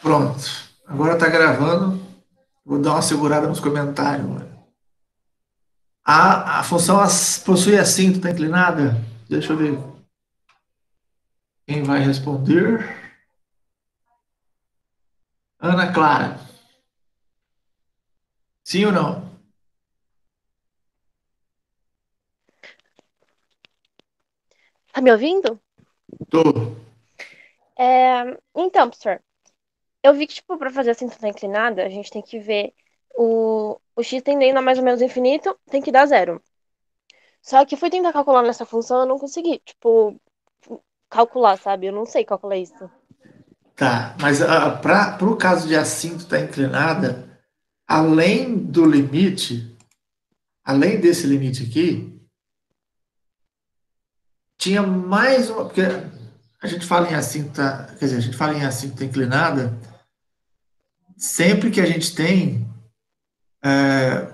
Pronto. Agora tá gravando. Vou dar uma segurada nos comentários. A função possui assento, tá inclinada? Deixa eu ver quem vai responder. Ana Clara. Sim ou não? Tá me ouvindo? Tô. Então, professor, eu vi que, tipo, pra fazer a cintura inclinada, a gente tem que ver o x tendendo a mais ou menos infinito, tem que dar zero. Só que eu fui tentar calcular nessa função, eu não consegui, tipo, calcular, sabe? Eu não sei calcular isso. Tá. Mas para o caso de assinto tá inclinada, além do limite, além desse limite aqui, tinha mais uma. Porque a gente fala em assinto, quer dizer, a gente fala em assinto tá inclinada sempre que a gente tem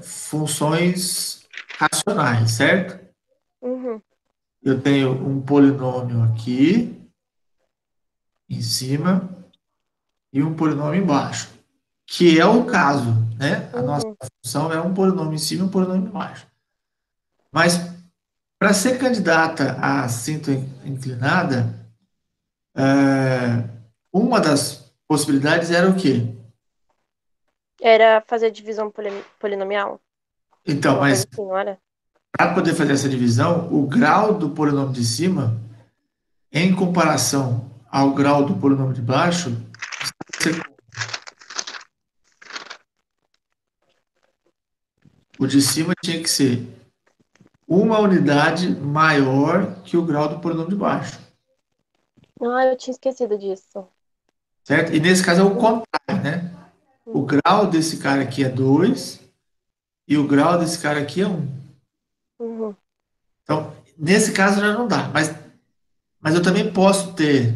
funções racionais, certo? Uhum, Eu tenho um polinômio aqui em cima e um polinômio embaixo, que é o caso, né? A nossa uhum. função é um polinômio em cima e um polinômio embaixo. Mas para ser candidata a cinto inclinada, uma das possibilidades era o quê? Era fazer divisão polinomial? Então, Alguma coisa mas assim, não era? para poder fazer essa divisão, o grau do polinômio de cima, em comparação ao grau do polinômio de baixo, o de cima tinha que ser uma unidade maior que o grau do polinômio de baixo, Ah, eu tinha esquecido disso. certo? E nesse caso é o Uhum, contrário, né? O uhum, grau desse cara aqui é 2 e o grau desse cara aqui é um. uhum. Então, nesse caso já não dá, mas eu também posso ter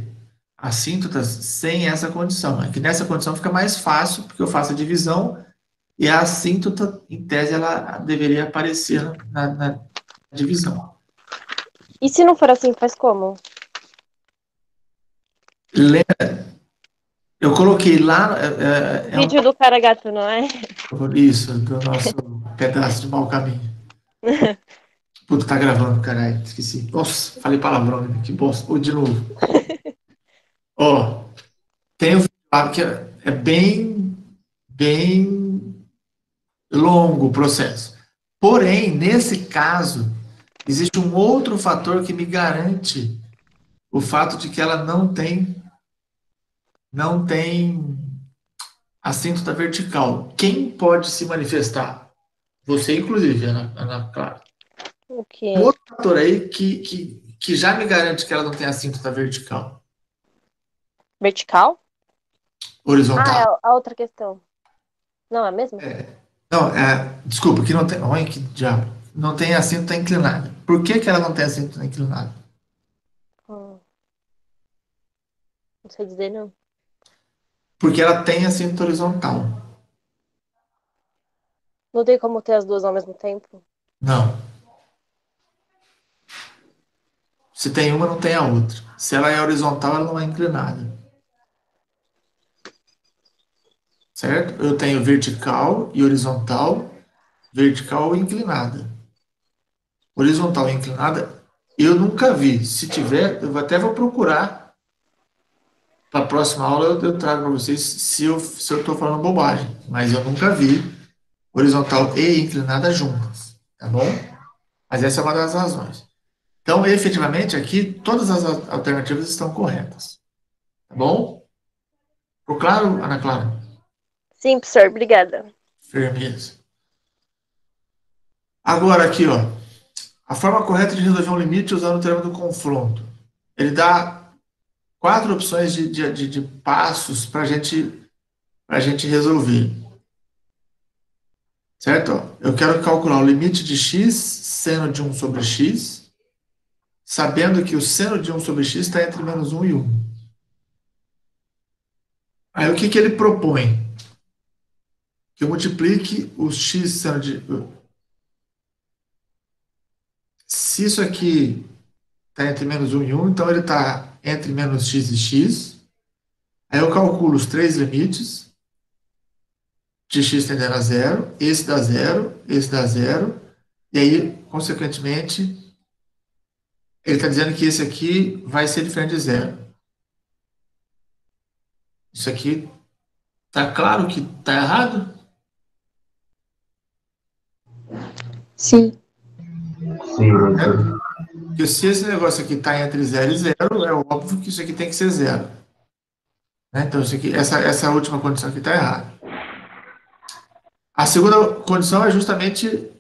assíntotas sem essa condição. É que nessa condição fica mais fácil, porque eu faço a divisão e a assíntota, em tese, ela deveria aparecer na divisão. E se não for assim, faz como? Eu coloquei lá, Vídeo do cara gato, não é? isso, do nosso pedaço de mau caminho. Puta, tá gravando, caralho, esqueci. Nossa, falei palavrão, né? Que bosta. Ô, de novo. Ó, tem um vídeo lá que é bem longo o processo. Porém, nesse caso, existe um outro fator que me garante o fato de que ela não tem assíntota vertical. Quem pode se manifestar? Você, inclusive, Ana Clara. O Um quê? outro fator aí que já me garante que ela não tem assíntota vertical. Vertical? Ah, é Horizontal. a outra questão. Não, é a mesma? Não, desculpa, que não tem. Olha que diabo. Não tem assíntota inclinada. Por que que ela não tem assíntota inclinada? Hum, não sei dizer, não. Porque ela tem assíntota horizontal. Não tem como ter as duas ao mesmo tempo? Não. Se tem uma, não tem a outra. Se ela é horizontal, ela não é inclinada. Certo? Eu tenho vertical e horizontal, vertical e inclinada. Horizontal e inclinada, eu nunca vi. Se tiver, eu até vou procurar. Para a próxima aula eu trago para vocês se eu estou falando bobagem. Mas eu nunca vi horizontal e inclinada juntas. Tá bom? Mas essa é uma das razões. Então, efetivamente, aqui todas as alternativas estão corretas. Tá bom? Ficou claro, Ana Clara? Sim, professor, obrigada. Firmeza. Agora aqui, ó. A forma correta de resolver um limite usando o teorema do confronto. Ele dá quatro opções de passos para gente resolver. Certo? Ó, eu quero calcular o limite de x seno de um sobre x, sabendo que o seno de um sobre x está entre menos um e um. Aí o que que ele propõe? Que eu multiplique o x seno de. Se isso aqui está entre menos um e um, então ele está entre menos x e x. Aí eu calculo os três limites de x tendendo a zero, esse dá zero, e aí, consequentemente, ele está dizendo que esse aqui vai ser diferente de zero. Isso aqui tá claro que tá errado? Sim. Sim, Né? professor. Porque se esse negócio aqui está entre zero e zero, é óbvio que isso aqui tem que ser zero. Né? Então, isso aqui, essa última condição aqui está errada. A segunda condição é justamente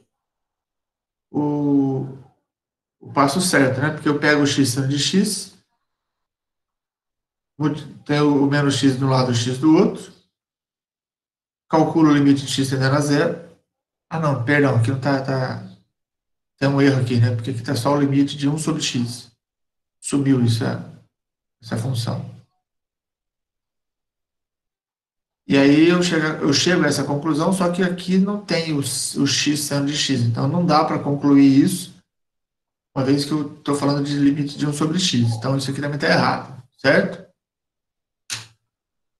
o, o passo certo, né? Porque eu pego o x seno de x, tenho o menos x de um lado e o x do outro, calculo o limite de x tendendo a zero. Ah, não, perdão, aqui não tem um erro aqui, né? Porque aqui está só o limite de 1 sobre x. Subiu isso, essa função. E aí eu chego a essa conclusão, só que aqui não tem o x seno de x. Então não dá para concluir isso, uma vez que eu estou falando de limite de 1 sobre x. Então isso aqui também está errado, certo?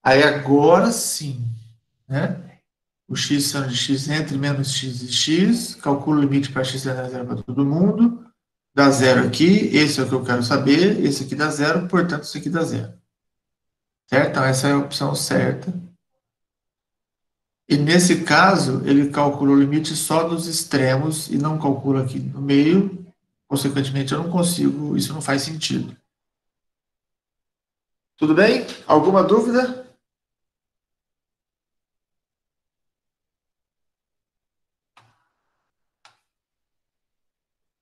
Aí agora sim, né? O x seno de x entre menos x e x, calculo o limite para x tendendo a zero para todo mundo, dá zero aqui, esse é o que eu quero saber, esse aqui dá zero, portanto isso aqui dá zero. Certo? Então essa é a opção certa. E nesse caso, ele calcula o limite só dos extremos e não calcula aqui no meio. Consequentemente, eu não consigo, isso não faz sentido. Tudo bem? Alguma dúvida?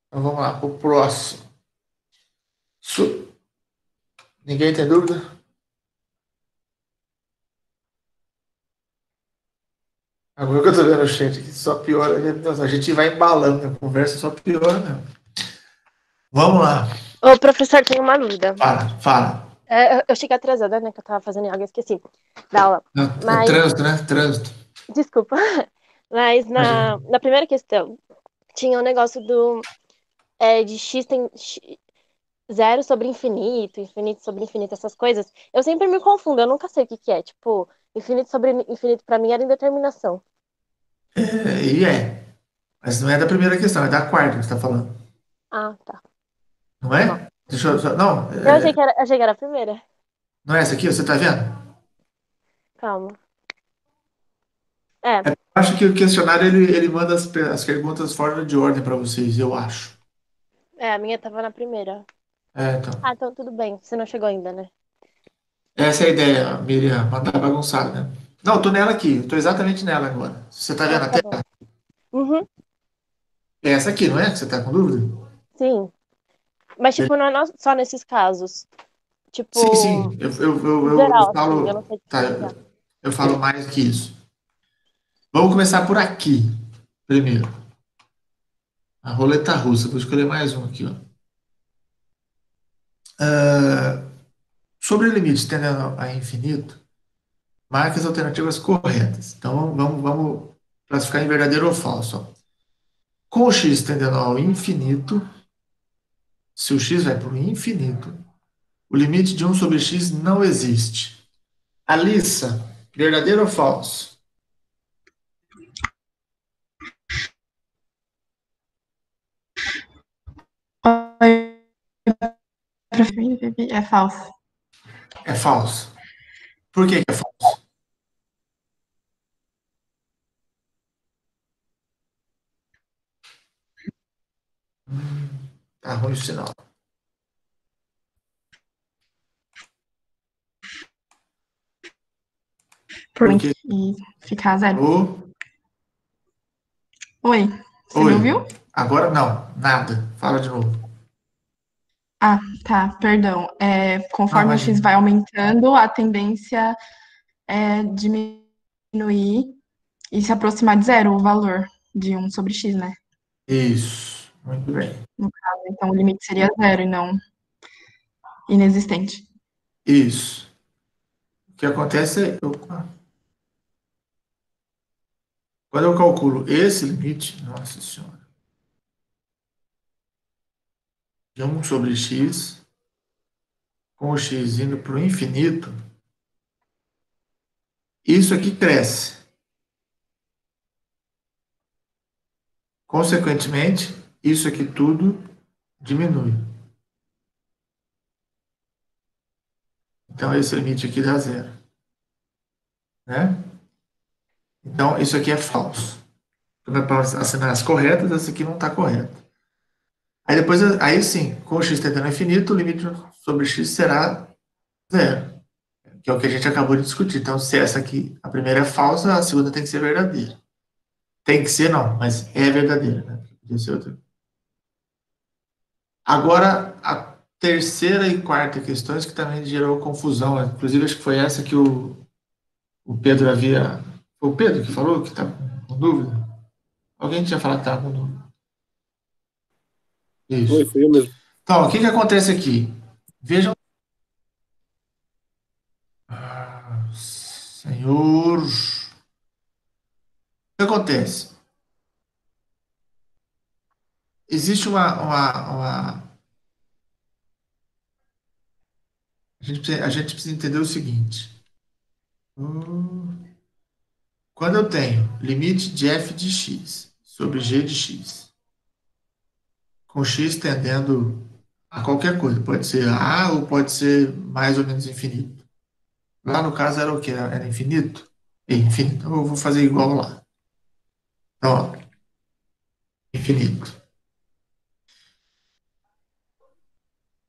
Então vamos lá para o próximo. Ninguém tem dúvida? Agora que eu tô vendo o chat aqui, só piora. A gente vai embalando a conversa, só piora mesmo. Vamos lá. Ô, professor, tenho uma dúvida. Fala. Eu cheguei atrasada, né? Que eu tava fazendo algo e esqueci da aula. É Mas, trânsito, né? Trânsito. desculpa. Mas Imagina. na primeira questão, tinha um negócio de x tem zero sobre infinito, infinito sobre infinito, essas coisas. Eu sempre me confundo, eu nunca sei o que que é. Tipo, infinito sobre infinito pra mim era indeterminação. E é. Mas não é da primeira questão, é da quarta que você está falando. Ah, tá. Não Foi mal. é? Deixa eu. Não, Achei que era a primeira. não é essa aqui, você está vendo? Calma. É, Acho que o questionário ele manda as perguntas fora de ordem para vocês, eu acho. a minha tava na primeira. Então. Ah, então tudo bem. Você não chegou ainda, né? Essa é a ideia, Miriam, mandar bagunçado, né? Não, eu tô nela aqui, eu tô exatamente nela agora. Você tá Ah, vendo a tá bom. tela? Uhum, É essa aqui, não é? Que você tá com dúvida? sim. Mas, tipo, não é só nesses casos. Sim, Tipo, sim, eu geral, assim, eu falo. não sei Tá, diferenciar. eu falo mais que isso. Vamos começar por aqui, primeiro. A roleta russa, vou escolher mais um aqui, ó. Sobre limites tendendo a infinito, marque as alternativas corretas. Então vamos classificar em verdadeiro ou falso. Ó. Com o x tendendo ao infinito, se o x vai para o infinito, o limite de 1 sobre x não existe. Alissa, verdadeiro ou falso? Oi, é falso. É falso. Por que que é falso? Tá ruim o sinal. Porque E ficar zero. o... Oi, você Oi, me ouviu? agora não, nada. Fala de novo. Ah, tá, perdão. Não, Conforme o x imagina. vai aumentando, a tendência é diminuir e se aproximar de zero o valor de 1 sobre x, né? Isso, muito bem. No caso, então o limite seria zero e não inexistente. Isso. O que acontece é, quando eu calculo esse limite, nossa senhora, de 1 sobre x, com o x indo para o infinito, isso aqui cresce. Consequentemente, isso aqui tudo diminui. Então, esse limite aqui dá zero. Né? Então, isso aqui é falso. Para assinar as corretas, essa aqui não está correta. Aí depois, aí sim, com x tendendo ao infinito, o limite sobre x será zero, que é o que a gente acabou de discutir. Então, se essa aqui, a primeira é falsa, a segunda tem que ser verdadeira. Tem que ser, não, mas é verdadeira. Né? Podia ser outra. Agora, a terceira e quarta questões que também gerou confusão. Inclusive, acho que foi essa que o Pedro havia... Foi o Pedro que falou que está com dúvida? Alguém tinha falado que estava com dúvida. Foi, Isso. fui eu mesmo. Então, o que acontece aqui? Vejam. Ah, Senhor. O que acontece? Existe a gente precisa entender o seguinte. Quando eu tenho limite de f de x sobre g de x, com x tendendo a qualquer coisa, pode ser a ou pode ser mais ou menos infinito. Lá no caso era o quê? Era infinito? Infinito. Então eu vou fazer igual lá. Então, ó, infinito.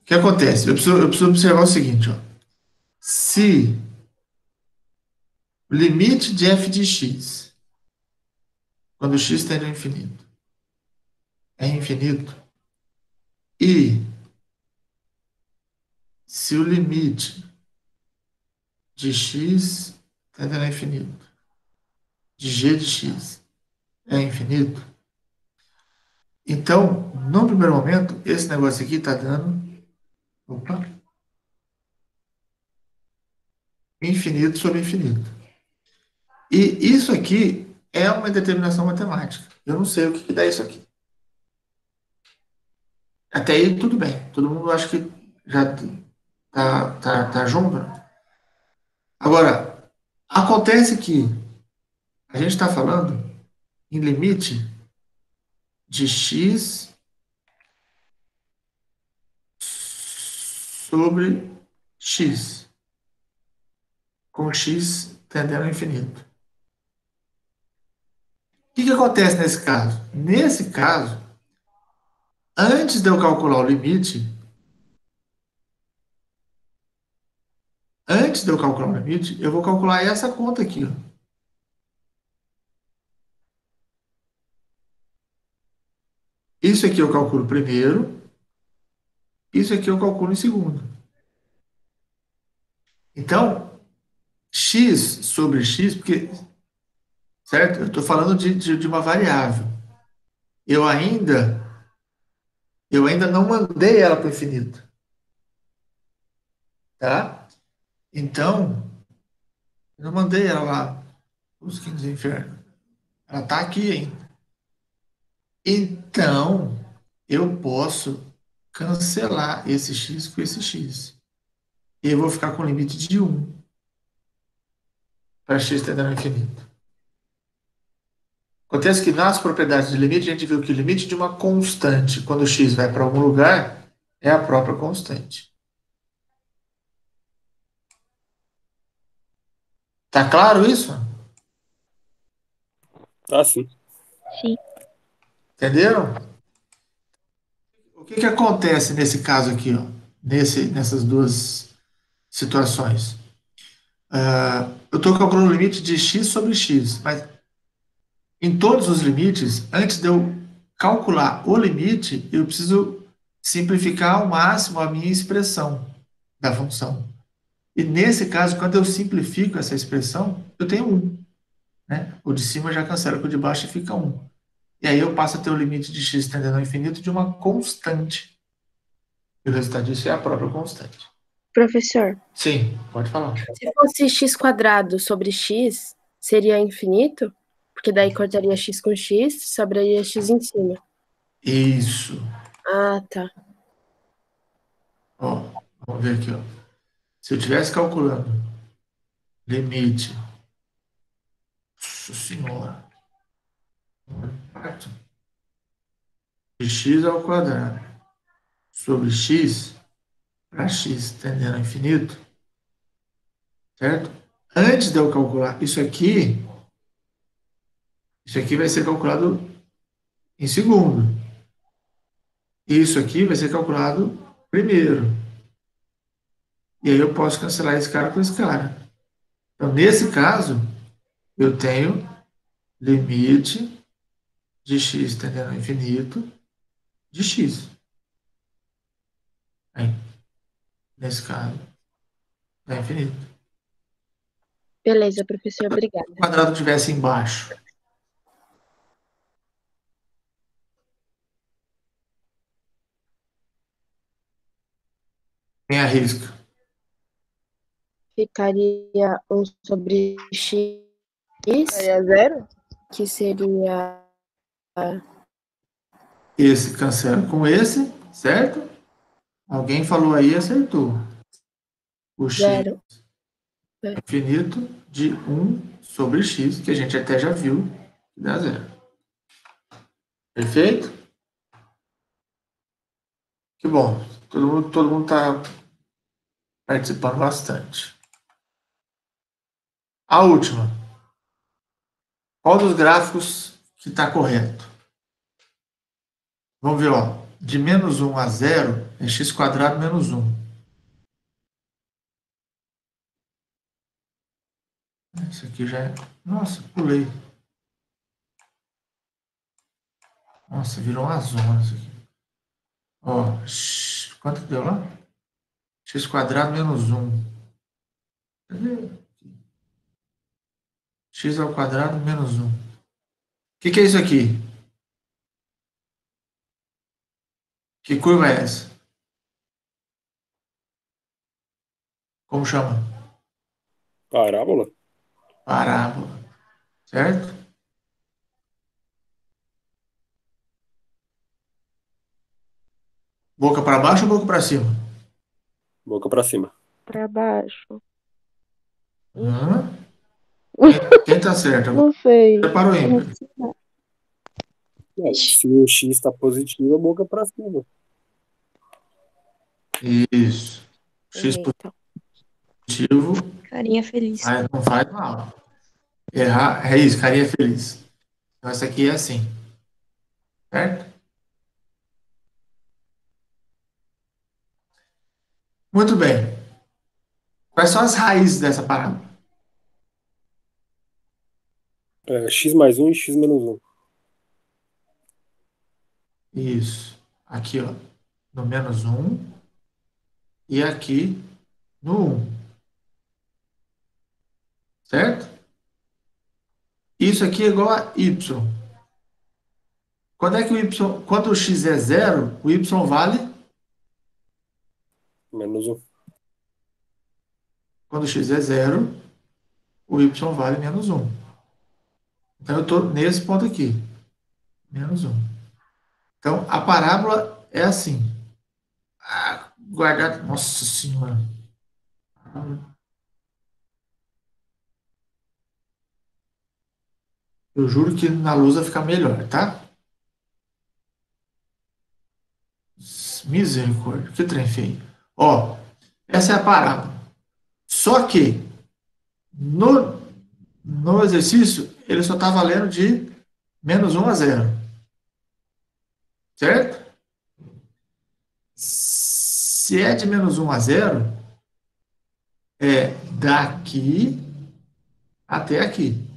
O que acontece? Eu preciso observar o seguinte, ó. Se o limite de f de x, quando x tende ao infinito, é infinito, e se o limite de x tendendo ao infinito, de g de x, é infinito, então, no primeiro momento, esse negócio aqui está dando, opa, infinito sobre infinito. E isso aqui é uma determinação matemática. Eu não sei o que dá isso aqui. Até aí, tudo bem. Todo mundo acha que já tá junto, né? Agora, acontece que a gente está falando em limite de x sobre x, com x tendendo ao infinito. O que acontece nesse caso? Nesse caso, antes de eu calcular o limite, eu vou calcular essa conta aqui. Ó. Isso aqui eu calculo primeiro, isso aqui eu calculo em segundo. Então, x sobre x, porque, certo? Eu estou falando de uma variável. Eu ainda não mandei ela para o infinito. Tá? Então, eu não mandei ela lá os quintos do inferno. Ela está aqui ainda. Então, eu posso cancelar esse x com esse x. E eu vou ficar com o limite de 1 para x tendendo ao infinito. Acontece que nas propriedades de limite, a gente viu que o limite de uma constante, quando x vai para algum lugar, é a própria constante. Tá claro isso? Tá, sim. Sim. Entenderam? O que acontece nesse caso aqui, ó? Nessas duas situações? Eu estou calculando o limite de x sobre x, mas em todos os limites, antes de eu calcular o limite, eu preciso simplificar ao máximo a minha expressão da função. E nesse caso, quando eu simplifico essa expressão, eu tenho 1. Né? O de cima já cancela com o de baixo e fica 1. E aí eu passo a ter o limite de x tendendo ao infinito de uma constante. E o resultado disso é a própria constante. Professor, Sim, pode falar. se fosse x quadrado sobre x, seria infinito? Porque daí cortaria x com x, sobraria x em cima. Isso. Ah, tá. Ó, vamos ver aqui. Ó. Se eu estivesse calculando limite Nossa senhora. Quarto de x ao quadrado sobre x, para x tendendo ao infinito, certo? Antes de eu calcular isso aqui vai ser calculado em segundo. Isso aqui vai ser calculado primeiro. E aí eu posso cancelar esse cara com esse cara. Então, nesse caso, eu tenho limite de x tendendo ao infinito de x. Aí, nesse caso, é infinito. Beleza, professor, Se obrigada. o quadrado estivesse embaixo, quem arrisca? Ficaria 1 sobre x, Seria zero? que seria Esse cancela com esse, certo? Alguém falou aí e acertou. O x zero. é infinito de 1 sobre x, que a gente até já viu, que dá zero. Perfeito? Que bom. Todo mundo está participando bastante. A última. Qual dos gráficos que está correto? Vamos ver, ó. De menos 1 a 0 é x quadrado menos 1. Isso aqui já é... Nossa, pulei. Nossa, virou uma zona isso aqui. Ó, quanto que deu lá? X quadrado menos 1. Cadê? X ao quadrado menos 1. O que é isso aqui? Que curva é essa? Como chama? Parábola? Parábola. Certo? Boca para baixo ou boca para cima? Boca pra cima. Pra baixo. Hã? Quem tá certo? Não sei. Para o ímpar. Se o x está positivo, é boca pra cima. Isso. X Eita. positivo, Carinha feliz. mas não faz mal. Errar, é isso, carinha feliz. Então, essa aqui é assim. Certo? Muito bem. Quais são as raízes dessa parábola? X mais 1 e x menos 1. Isso. Aqui, ó. No menos 1 e aqui no 1. Certo? Isso aqui é igual a y. Quando é que quando o x é zero, o y vale? Menos 1. Quando o x é zero, o y vale menos 1. Então, eu estou nesse ponto aqui. Menos 1. Então, a parábola é assim. Guardar... Nossa Senhora. Eu juro que na luz vai ficar melhor, tá? Misericórdia. Que trem feio. Ó, essa é a parábola. Só que, no exercício, ele só está valendo de menos 1 a 0. Certo? Se é de menos 1 a 0, é daqui até aqui.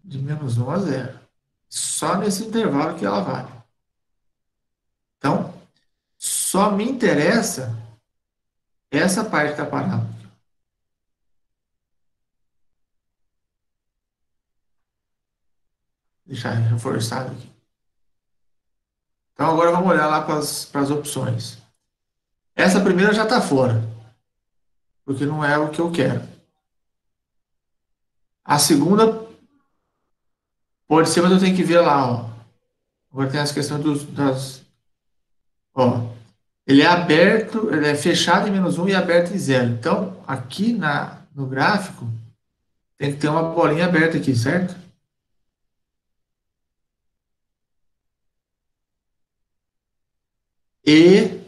De menos 1 a 0. Só nesse intervalo que ela vale. Então, só me interessa essa parte da parábola. Deixar reforçado aqui. Então, agora vamos olhar lá para as opções. Essa primeira já está fora, porque não é o que eu quero. A segunda pode ser, mas eu tenho que ver lá, ó. Agora tem as questões das... Ó, ele é aberto, ele é fechado em menos 1 e aberto em 0. Então, aqui no gráfico, tem que ter uma bolinha aberta aqui, certo? E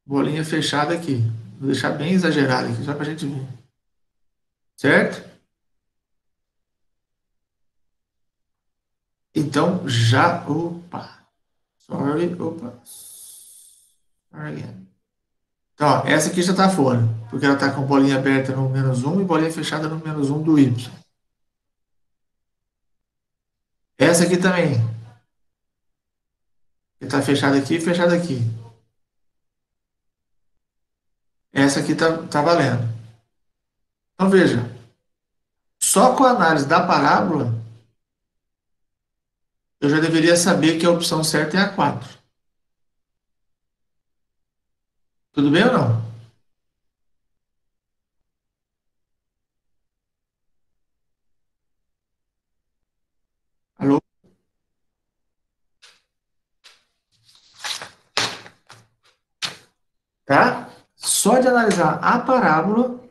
bolinha fechada aqui. Vou deixar bem exagerado aqui, só para a gente ver. Certo? Então, já... Opa! Sorry, opa. Sorry again. Então, ó, essa aqui já está fora, porque ela está com bolinha aberta no -1 e bolinha fechada no -1 do y. Essa aqui também. Está fechada aqui e fechada aqui. Essa aqui tá valendo. Então, veja. Só com a análise da parábola, eu já deveria saber que a opção certa é a 4. Tudo bem ou não? Alô? Tá? Só de analisar a parábola,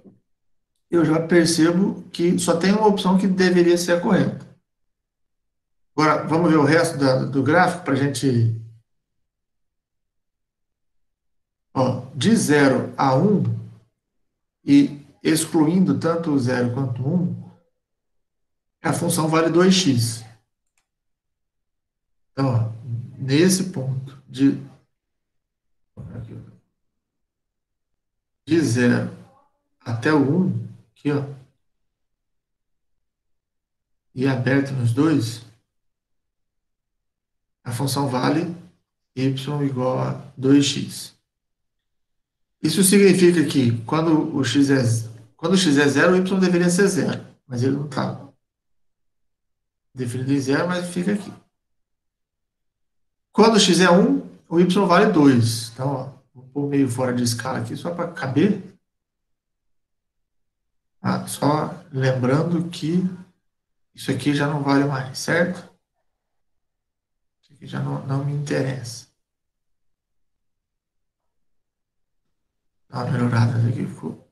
eu já percebo que só tem uma opção que deveria ser a correta. Agora, vamos ver o resto do gráfico para a gente... Ó, de 0 a 1, e excluindo tanto o 0 quanto o 1, a função vale 2x. Então, ó, nesse ponto de 0 até o 1, aqui, ó, e aberto nos dois, a função vale y igual a 2x. Isso significa que quando o x é 0, o y deveria ser 0, mas ele não está definido em 0, mas fica aqui. Quando o x é 1, o y vale 2. Então, ó, vou pôr meio fora de escala aqui, só para caber. Ah, só lembrando que isso aqui já não vale mais, certo? Isso aqui já não me interessa. Dá uma melhorada aqui. Ficou.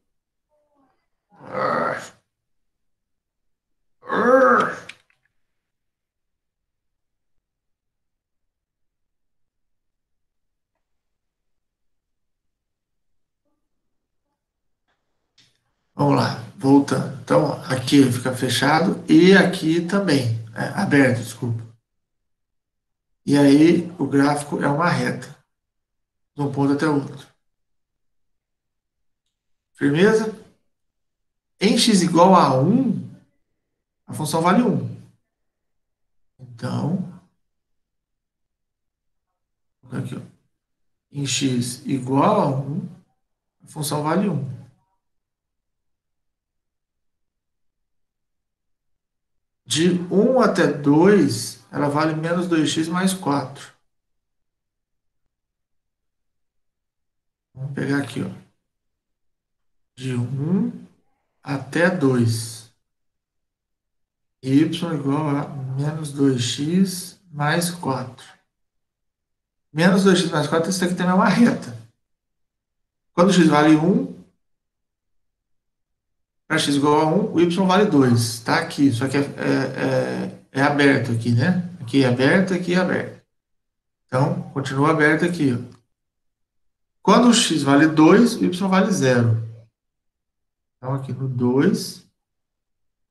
Vamos lá, voltando. Então, aqui ele fica fechado e aqui também, aberto, desculpa. E aí, o gráfico é uma reta, de um ponto até o outro. Firmeza? Em x igual a 1, a função vale 1. Então, aqui, ó. Em x igual a 1, a função vale 1. De 1 até 2, ela vale menos 2x mais 4. Vamos pegar aqui, ó. De 1 até 2. Y igual a menos 2x mais 4. Menos 2x mais 4, isso aqui também é uma reta. Quando x vale 1, para x igual a 1, o y vale 2. Está aqui, só que é aberto aqui, né? Aqui é aberto, aqui é aberto. Então, continua aberto aqui, ó. Quando o x vale 2, o y vale 0. Então, aqui no 2,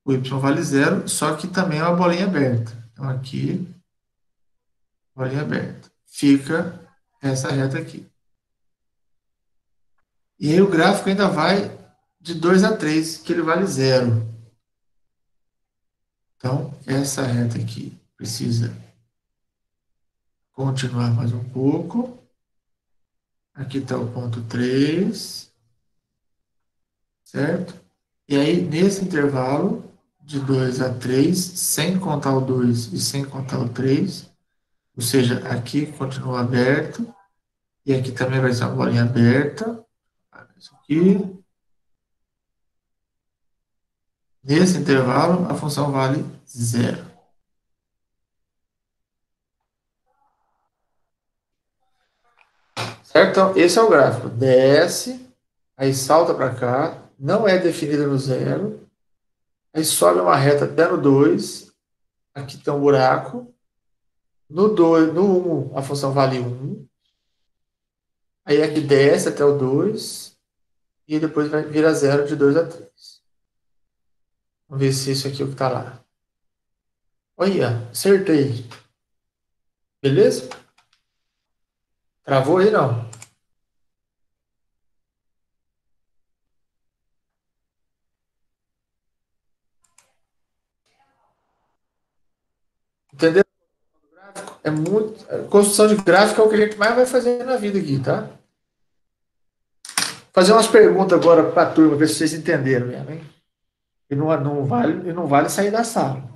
o y vale 0, só que também é uma bolinha aberta. Então, aqui, bolinha aberta. Fica essa reta aqui. E aí o gráfico ainda vai de 2 a 3, que ele vale 0. Então, essa reta aqui precisa continuar mais um pouco. Aqui está o ponto 3. Certo? E aí, nesse intervalo, de 2 a 3, sem contar o 2 e sem contar o 3, ou seja, aqui continua aberto, e aqui também vai ser uma bolinha aberta. Isso aqui. Nesse intervalo, a função vale 0. Certo? Então, esse é o gráfico. Desce, aí salta para cá, não é definida no 0, Aí sobe uma reta até no 2. Aqui tem um buraco. No 2, no 1, a função vale 1. Aí aqui desce até o 2. E depois vai virar 0 de 2 a 3. Vamos ver se isso aqui é o que está lá. Olha, acertei. Beleza? Travou aí, não? Entendeu? É muito. Construção de gráfico é o que a gente mais vai fazer na vida aqui, tá? Fazer umas perguntas agora para a turma, ver se vocês entenderam mesmo, hein? E não vale sair da sala.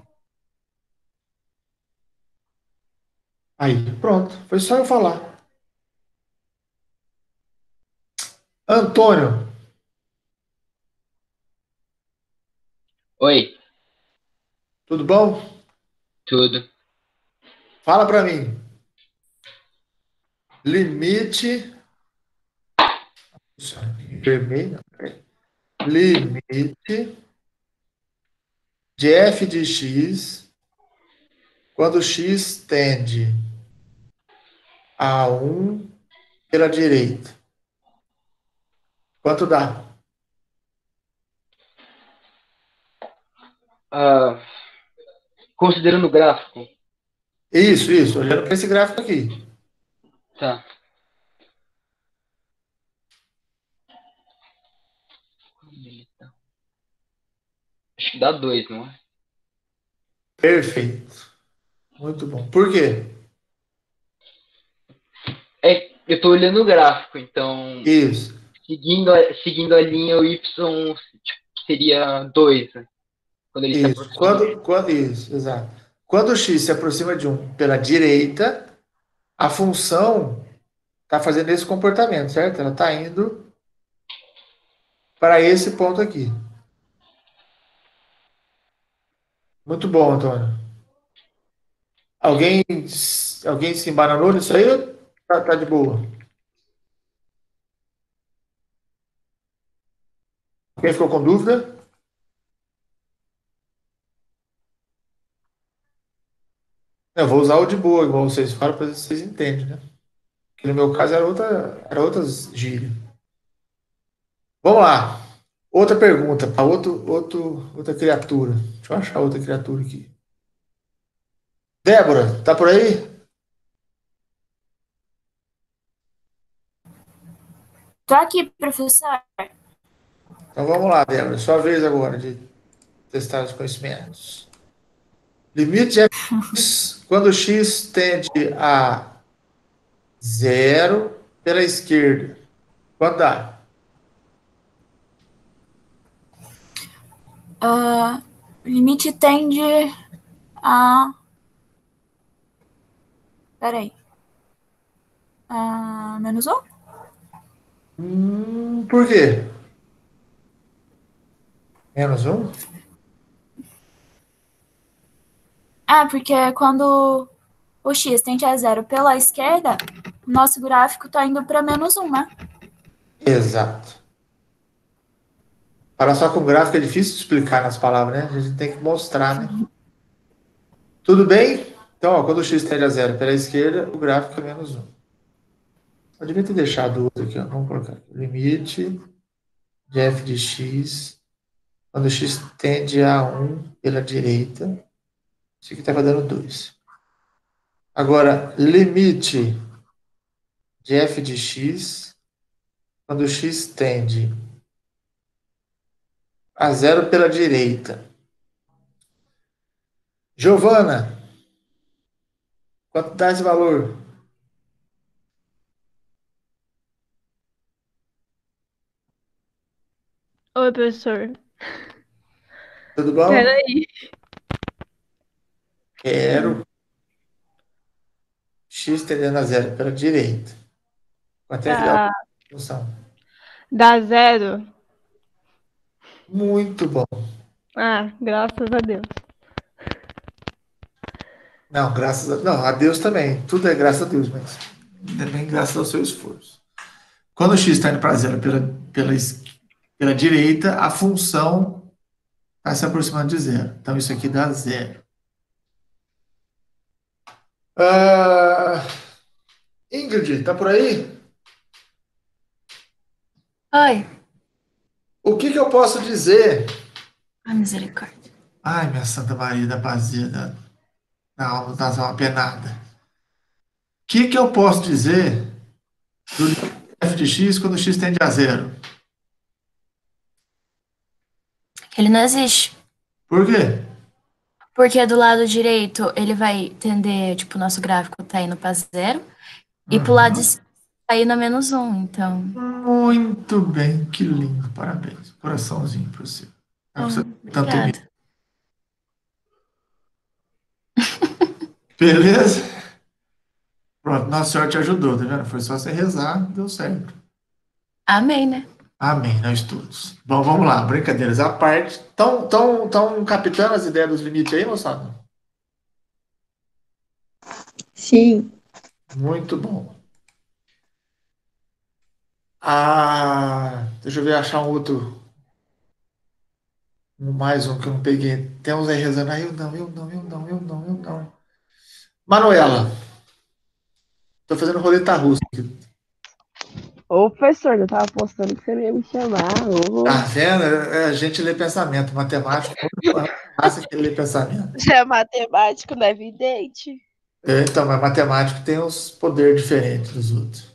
Aí, pronto. Foi só eu falar. Antônio, Oi, tudo bom? tudo. Fala para mim. Limite. Vermelho. Limite de f de x quando x tende a 1 pela direita. Quanto dá? Ah, considerando o gráfico, Isso. Olhando para esse gráfico aqui. tá. Acho que dá 2, não é? Perfeito. Muito bom. Por quê? Eu tô olhando o gráfico, então, Isso. seguindo a linha, o y seria 2, né? Quando ele se Isso. aproxima. Isso, exato. Quando o x se aproxima de 1 pela direita, a função está fazendo esse comportamento, certo? Ela está indo para esse ponto aqui. Muito bom, Antônio. Alguém se embananou nisso aí? Ou tá de boa? Quem ficou com dúvida? Eu vou usar o de boa, igual vocês falam, para ver se vocês entendem, né? Que no meu caso era outras gírias. Vamos lá. Outra pergunta para outra criatura. Deixa eu achar outra criatura aqui. Débora, tá por aí? Tô aqui, professor. Então vamos lá, Débora. Sua vez agora de testar os conhecimentos. Limite de f quando x tende a 0 pela esquerda. Quanto dá? Limite tende a... Peraí. Menos 1? Por quê? Menos 1? Porque quando o x tende a 0 pela esquerda, o nosso gráfico tá indo para menos 1, né? Exato. Falar só com gráfico é difícil de explicar nas palavras, né? A gente tem que mostrar, né? Tudo bem? Então, ó, quando o x tende a 0 pela esquerda, o gráfico é menos 1. Eu devia ter deixado outro aqui, ó. Vamos colocar aqui. Limite de f de x quando x tende a 1 pela direita. Isso aqui estava dando 2. Agora, limite de f de x quando x tende a 0 pela direita. Giovana, quanto dá esse valor? Oi, professor. Tudo bom? Peraí. Quero x tendendo a 0 pela direita. Quanto é que dá a função? Dá 0. Muito bom. Graças a Deus. Não, a Deus também. Tudo é graças a Deus, mas também graças ao seu esforço. Quando o x está indo para 0 pela direita, a função Está se aproximando de zero. Então, isso aqui dá zero. Ingrid, tá por aí? Oi. O que que eu posso dizer? A misericórdia. Ai, minha Santa Maria da Pazia, da alma das almas penada. O que que eu posso dizer do f de x quando x tende a zero? Ele não existe. Por quê? Porque do lado direito ele vai tender, tipo, o nosso gráfico tá indo pra zero. E pro lado esquerdo tá indo a -1, então. Muito bem, que lindo, parabéns. Coraçãozinho para você. Tanto Obrigada. Beleza? Pronto, Nossa Senhora te ajudou, tá vendo? Foi só você rezar, deu certo. Amém, né? Amém, nós todos. Bom, vamos lá, brincadeiras à parte. Estão captando as ideias dos limites aí, moçada? Sim. Muito bom. Deixa eu ver, achar um outro. Mais um que eu não peguei. Tem uns aí rezando. Eu não. Manuela. Tô fazendo roleta russa. Ô, professor, eu tava postando que você não ia me chamar. Ô. Tá vendo? A gente lê pensamento. Matemática massa que lê pensamento. Você é matemático, não é evidente? Então, mas matemático tem uns poderes diferentes dos outros.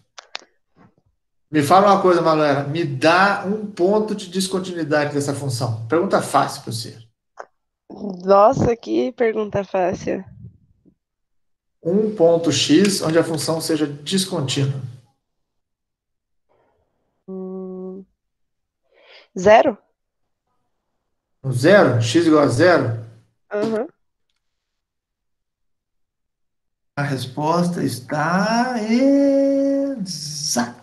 Me fala uma coisa, Manuela. Me dá um ponto de descontinuidade dessa função. Pergunta fácil para você. Nossa, que pergunta fácil. Um ponto x onde a função seja descontínua. Zero? No zero? X igual a zero? Uhum. A resposta está exata.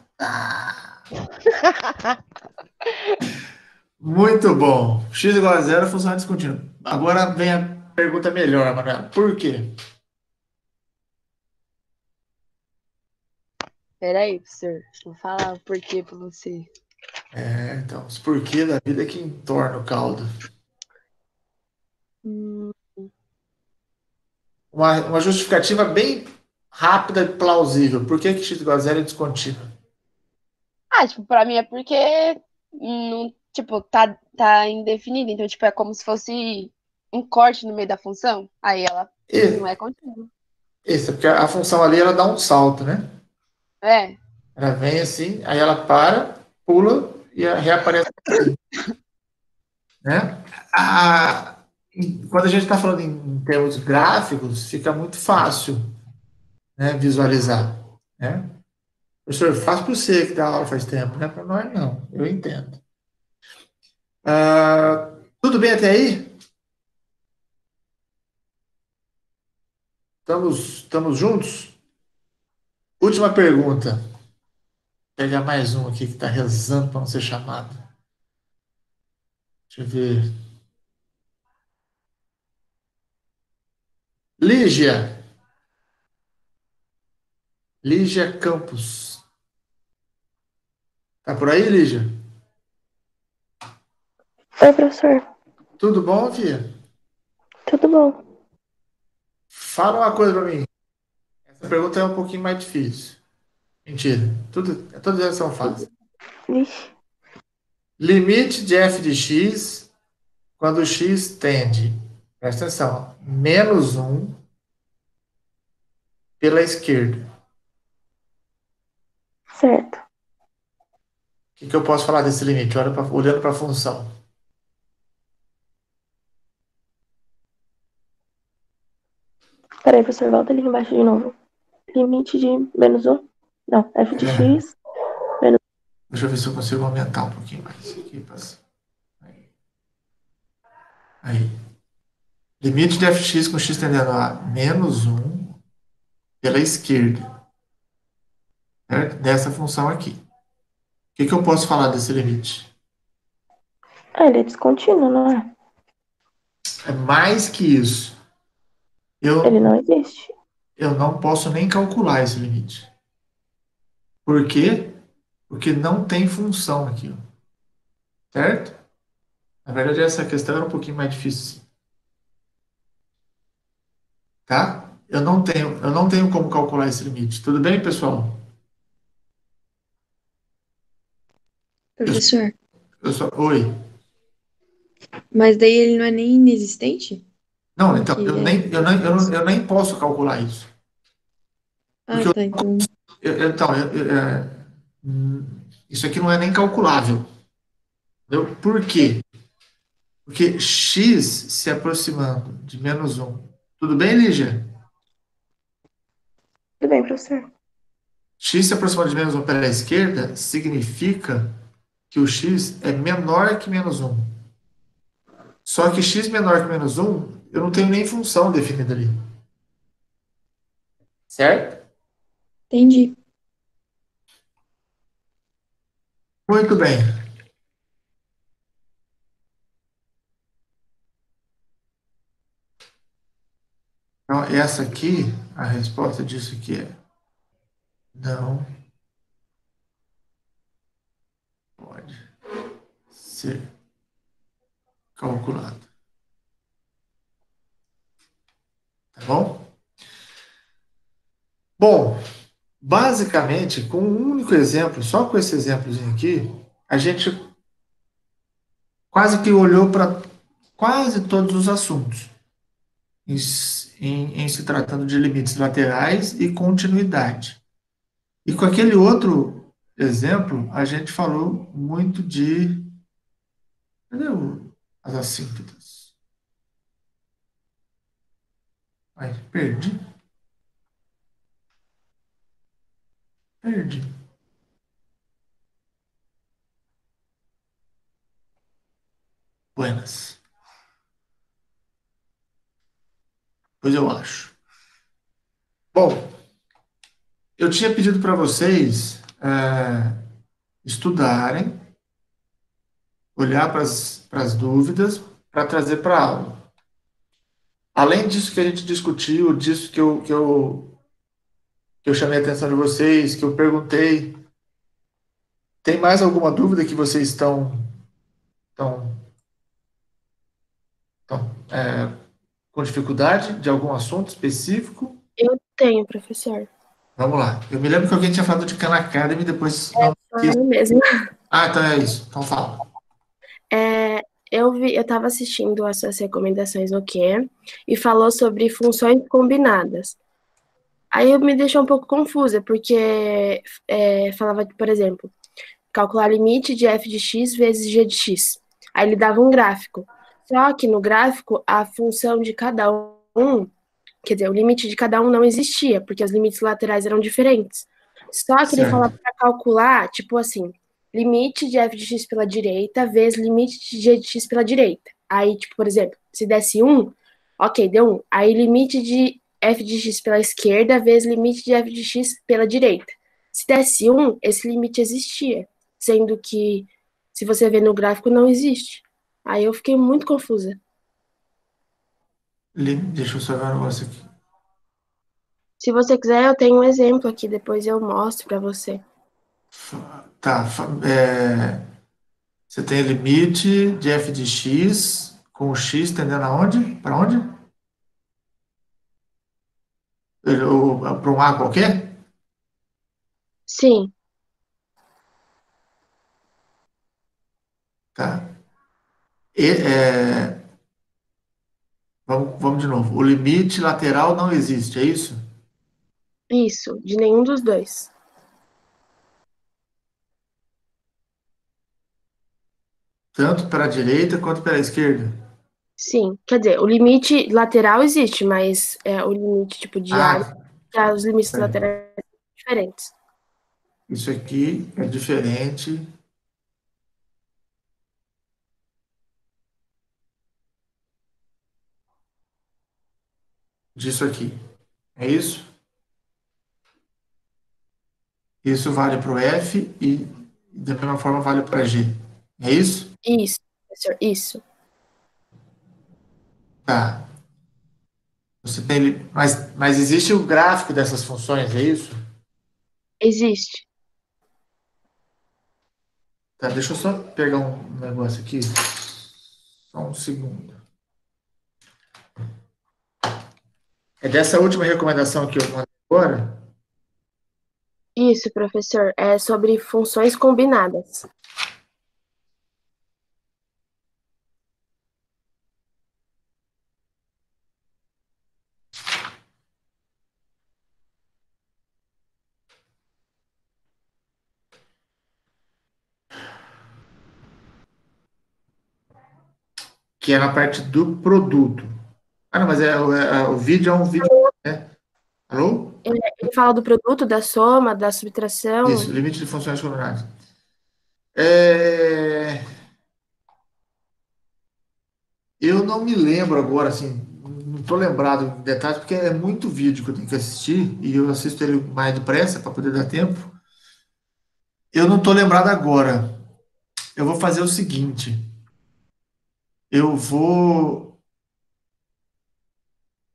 Muito bom. X igual a zero, função é descontínua. Agora vem a pergunta melhor, Manuela. Por quê? Peraí, professor. Vou falar o porquê pra você. Então, os porquê da vida que entorna o caldo. Uma justificativa bem rápida e plausível. Por que x igual a zero é descontínuo? Tipo, pra mim é porque não, tipo, tá indefinido. Então, tipo, é como se fosse um corte no meio da função. Aí ela não é contínua. Isso, porque a função ali ela dá um salto, né? É. Ela vem assim, aí ela para, pula e reaparece assim, né? Quando a gente está falando em termos gráficos, fica muito fácil, né, visualizar, né? Professor, fácil para você que dá aula faz tempo, né? Para nós não, eu entendo. Tudo bem até aí? Estamos juntos? Última pergunta. Vou pegar mais um aqui que está rezando para não ser chamado. Deixa eu ver. Lígia Campos. Tá por aí, Lígia? Oi, professor. Tudo bom, filha? Tudo bom? Fala uma coisa para mim. Essa pergunta é um pouquinho mais difícil. Mentira. Todas elas são fáceis. Vixe. Limite de f de x quando x tende, presta atenção, -1 pela esquerda. Certo. O que eu posso falar desse limite? Olhando para a função. Peraí, professor, volta ali embaixo de novo. Limite de -1? Não, f de x. Deixa eu ver se eu consigo aumentar um pouquinho mais. Aqui, aí. Limite de fx com x tendendo a -1 pela esquerda. Certo? Dessa função aqui. O que eu posso falar desse limite? Ele é descontínuo, não é? É mais que isso. Ele não existe. Eu não posso nem calcular esse limite. Por quê? Porque não tem função aqui. Certo? Na verdade, essa questão era um pouquinho mais difícil, tá? Eu não tenho como calcular esse limite. Tudo bem, pessoal? Eu, Professor, oi. mas daí ele não é nem inexistente? Não, então, Porque eu é. nem, eu nem, eu não- eu nem posso calcular isso. Ah, Porque tá. Então, então, isso aqui não é nem calculável. Entendeu? Por quê? Porque x se aproximando de -1. Tudo bem, Lígia? Tudo bem, professor. X se aproximando de -1 pela esquerda significa que o x é menor que -1. Só que x menor que -1, eu não tenho nem função definida ali. Certo? entendi. Muito bem. Então, essa aqui, a resposta disso aqui é não pode ser calculado. Tá bom? Bom, basicamente, com um único exemplo, só com esse exemplozinho aqui, a gente quase que olhou para quase todos os assuntos, em se tratando de limites laterais e continuidade. E com aquele outro exemplo, a gente falou muito de. Cadê as assíntotas? Ai, perdi. Perdi. Buenas. Pois eu acho. Bom, eu tinha pedido para vocês estudarem, olhar para as dúvidas, para trazer para a aula. Além disso que a gente discutiu, disso que eu chamei a atenção de vocês, que eu perguntei, tem mais alguma dúvida que vocês estão, com dificuldade de algum assunto específico? Eu tenho, professor. Vamos lá. Eu me lembro que alguém tinha falado de Khan Academy, depois não quis. Eu mesmo. Ah, então é isso. Então fala. Eu estava assistindo essas recomendações no quê? E falou sobre funções combinadas. Aí eu me deixou um pouco confusa, porque falava, por exemplo, calcular limite de f de x vezes g de x. Aí ele dava um gráfico. Só que no gráfico, a função de cada um, quer dizer, o limite de cada um não existia, porque os limites laterais eram diferentes. Só que ele falava Certo. para calcular, tipo assim, limite de f de x pela direita vezes limite de g de x pela direita. Aí, tipo, por exemplo, se desse 1, ok, deu 1. Aí limite de f de x pela esquerda vezes limite de f de x pela direita. Se desse 1, esse limite existia, sendo que, se você ver no gráfico, não existe. Aí eu fiquei muito confusa. Deixa eu só ver um negócio aqui. Se você quiser, eu tenho um exemplo aqui, depois eu mostro para você. Tá. Você tem limite de f de x com o x tendendo aonde? Para onde? Para um A qualquer? Sim, Tá. Vamos de novo. O limite lateral não existe, é isso? isso, de nenhum dos dois. Tanto para a direita quanto para a esquerda? Sim, quer dizer, o limite lateral existe, mas o limite tipo de área, Ah, os limites certo. laterais são diferentes. Isso aqui é diferente. Disso aqui. É isso? Isso vale para o F e da mesma forma vale para G. É isso? Isso, professor, isso. Tá. Você tem, mas existe o gráfico dessas funções, é isso? Existe. Tá, deixa eu só pegar um negócio aqui. Só um segundo. É dessa última recomendação que eu mandei agora? Isso, professor, é sobre funções combinadas. Que é na parte do produto. Ah, não, mas o vídeo é um vídeo, né? Alô? Ele fala do produto, da soma, da subtração. Isso, limite de funções combinadas. É, Eu não me lembro agora, assim, não estou lembrado de detalhes, porque é muito vídeo que eu tenho que assistir, e eu assisto ele mais depressa para poder dar tempo. Eu não estou lembrado agora. Eu vou fazer o seguinte: eu vou.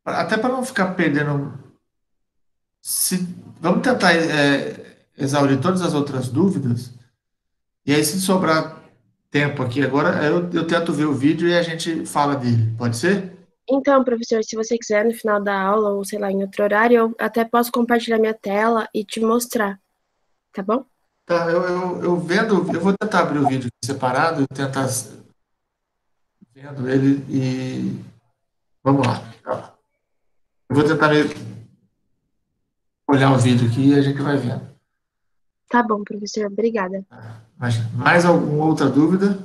Até para não ficar perdendo. Se, vamos tentar exaurir todas as outras dúvidas, e aí, se sobrar tempo aqui agora, eu tento ver o vídeo e a gente fala dele. Pode ser? Então, professor, se você quiser, no final da aula, ou sei lá, em outro horário, eu até posso compartilhar minha tela e te mostrar, tá bom? Tá, eu vendo, eu vou tentar abrir o vídeo aqui separado, tentar vendo ele e vamos lá. Tá. Eu vou tentar olhar o vídeo aqui e a gente vai vendo. Tá bom, professor, obrigada. Mas, mais alguma outra dúvida?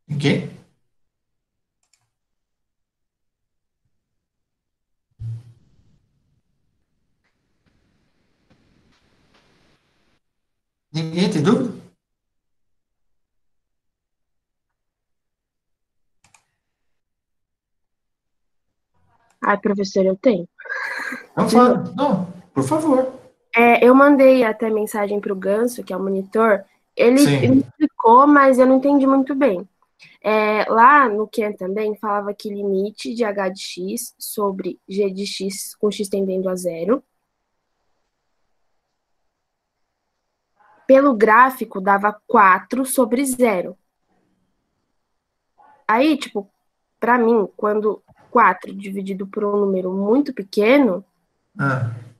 Ninguém? Ninguém tem dúvida? Ai, professor, eu tenho. Não fala. Não, por favor. Eu mandei até mensagem para o Ganso, que é o monitor. Ele Sim. me explicou, mas eu não entendi muito bem. Lá no Ken também falava que limite de h de x sobre g de x com x tendendo a zero. Pelo gráfico dava 4 sobre zero. Aí, tipo, para mim, quando 4 dividido por um número muito pequeno,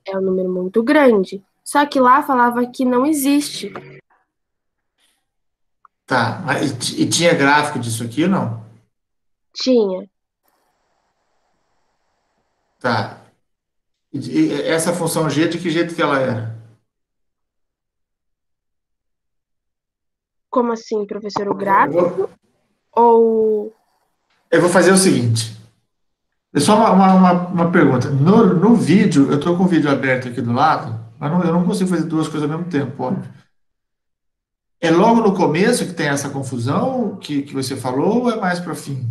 é um número muito grande. Só que lá falava que não existe. Tá, e tinha gráfico disso aqui ou não? Tinha. Tá. E essa função g, de que jeito que ela era? Como assim, professor? O Eu gráfico? vou, Ou. eu vou fazer o seguinte. É só uma pergunta. No vídeo, eu estou com o vídeo aberto aqui do lado, mas eu não consigo fazer duas coisas ao mesmo tempo, óbvio. É logo no começo que tem essa confusão que você falou ou é mais para o fim?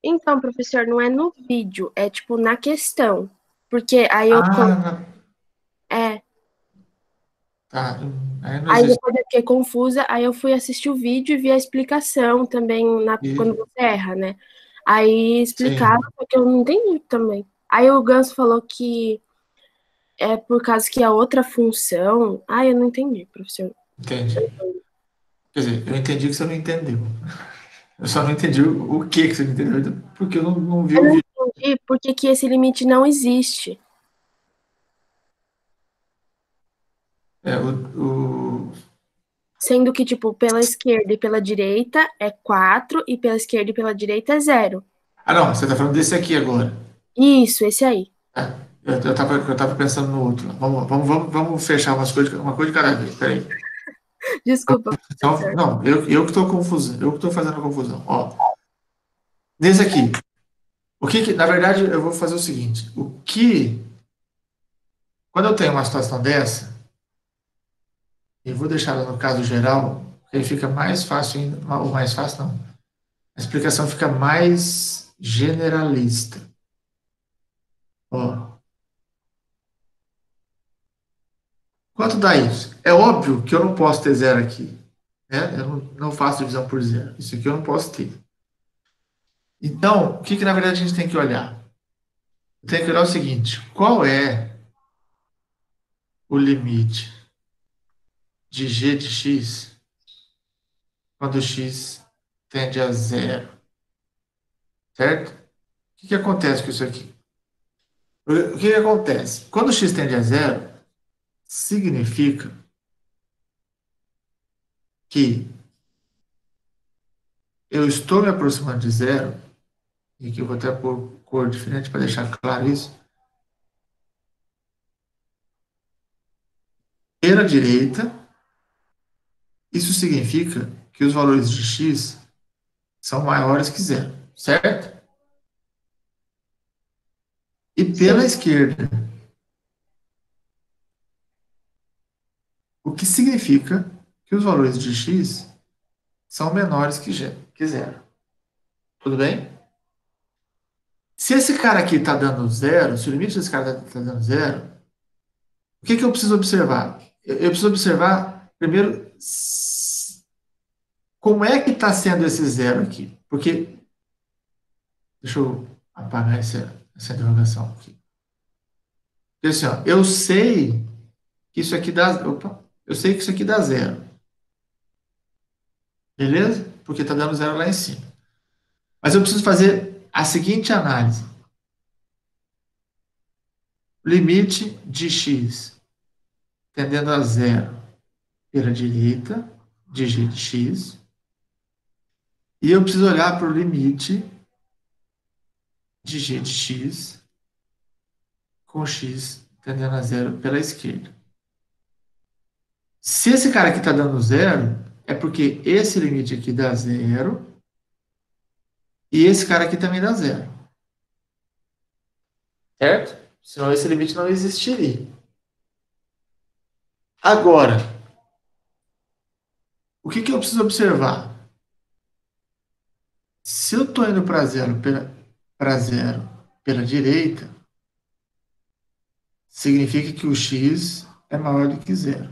Então, professor, não é no vídeo, é tipo na questão. Porque aí eu. É. Tá. Aí não Aí existe. depois eu fiquei confusa, aí eu fui assistir o vídeo e vi a explicação também quando você erra, né? Aí explicava, só que eu não entendi também. Aí o Ganso falou que é por causa que a outra função. Eu não entendi, professor. Entendi. Quer dizer, eu entendi que você não entendeu. Eu só não entendi o que você não entendeu, porque eu não vi Eu o não vídeo. entendi porque que esse limite não existe. É, Sendo que, tipo, pela esquerda e pela direita é 4 e pela esquerda e pela direita é 0. Ah, não, você está falando desse aqui agora. Isso, esse aí. Eu tava pensando no outro. Vamos fechar uma coisa de cada vez. Peraí. Desculpa, Então, professor. não, eu que estou confuso. Eu que estou fazendo a confusão. Ó, nesse aqui, na verdade, eu vou fazer o seguinte: quando eu tenho uma situação dessa, eu vou deixar ela no caso geral, porque aí fica mais fácil, ou mais fácil não. A explicação fica mais generalista. Ó, quanto dá isso? É óbvio que eu não posso ter zero aqui, né? Eu não faço divisão por zero. Isso aqui eu não posso ter. Então, o que na verdade a gente tem que olhar? Tem que olhar o seguinte: qual é o limite de g de x quando x tende a zero, certo? O que acontece com isso aqui? O que acontece? Quando x tende a zero, significa que eu estou me aproximando de zero, e aqui eu vou até pôr cor diferente para deixar claro isso, pela direita. Isso significa que os valores de x são maiores que zero, certo? E pela Sim. esquerda, o que significa que os valores de x são menores que zero. Tudo bem? Se esse cara aqui está dando zero, se o limite desse cara está dando zero, o que eu preciso observar? Eu preciso observar, primeiro, como é que está sendo esse zero aqui. Porque, deixa eu apagar essa interrogação aqui. Porque assim, ó, eu sei que isso aqui dá, eu sei que isso aqui dá zero. Beleza? Porque está dando zero lá em cima. Mas eu preciso fazer a seguinte análise. Limite de x tendendo a zero pela direita de g de x. E eu preciso olhar para o limite de g de x com x tendendo a zero pela esquerda. Se esse cara aqui está dando zero, é porque esse limite aqui dá zero e esse cara aqui também dá zero. Certo? Senão esse limite não existiria. Agora, o que eu preciso observar? Se eu estou indo para zero pela direita, significa que o x é maior do que zero.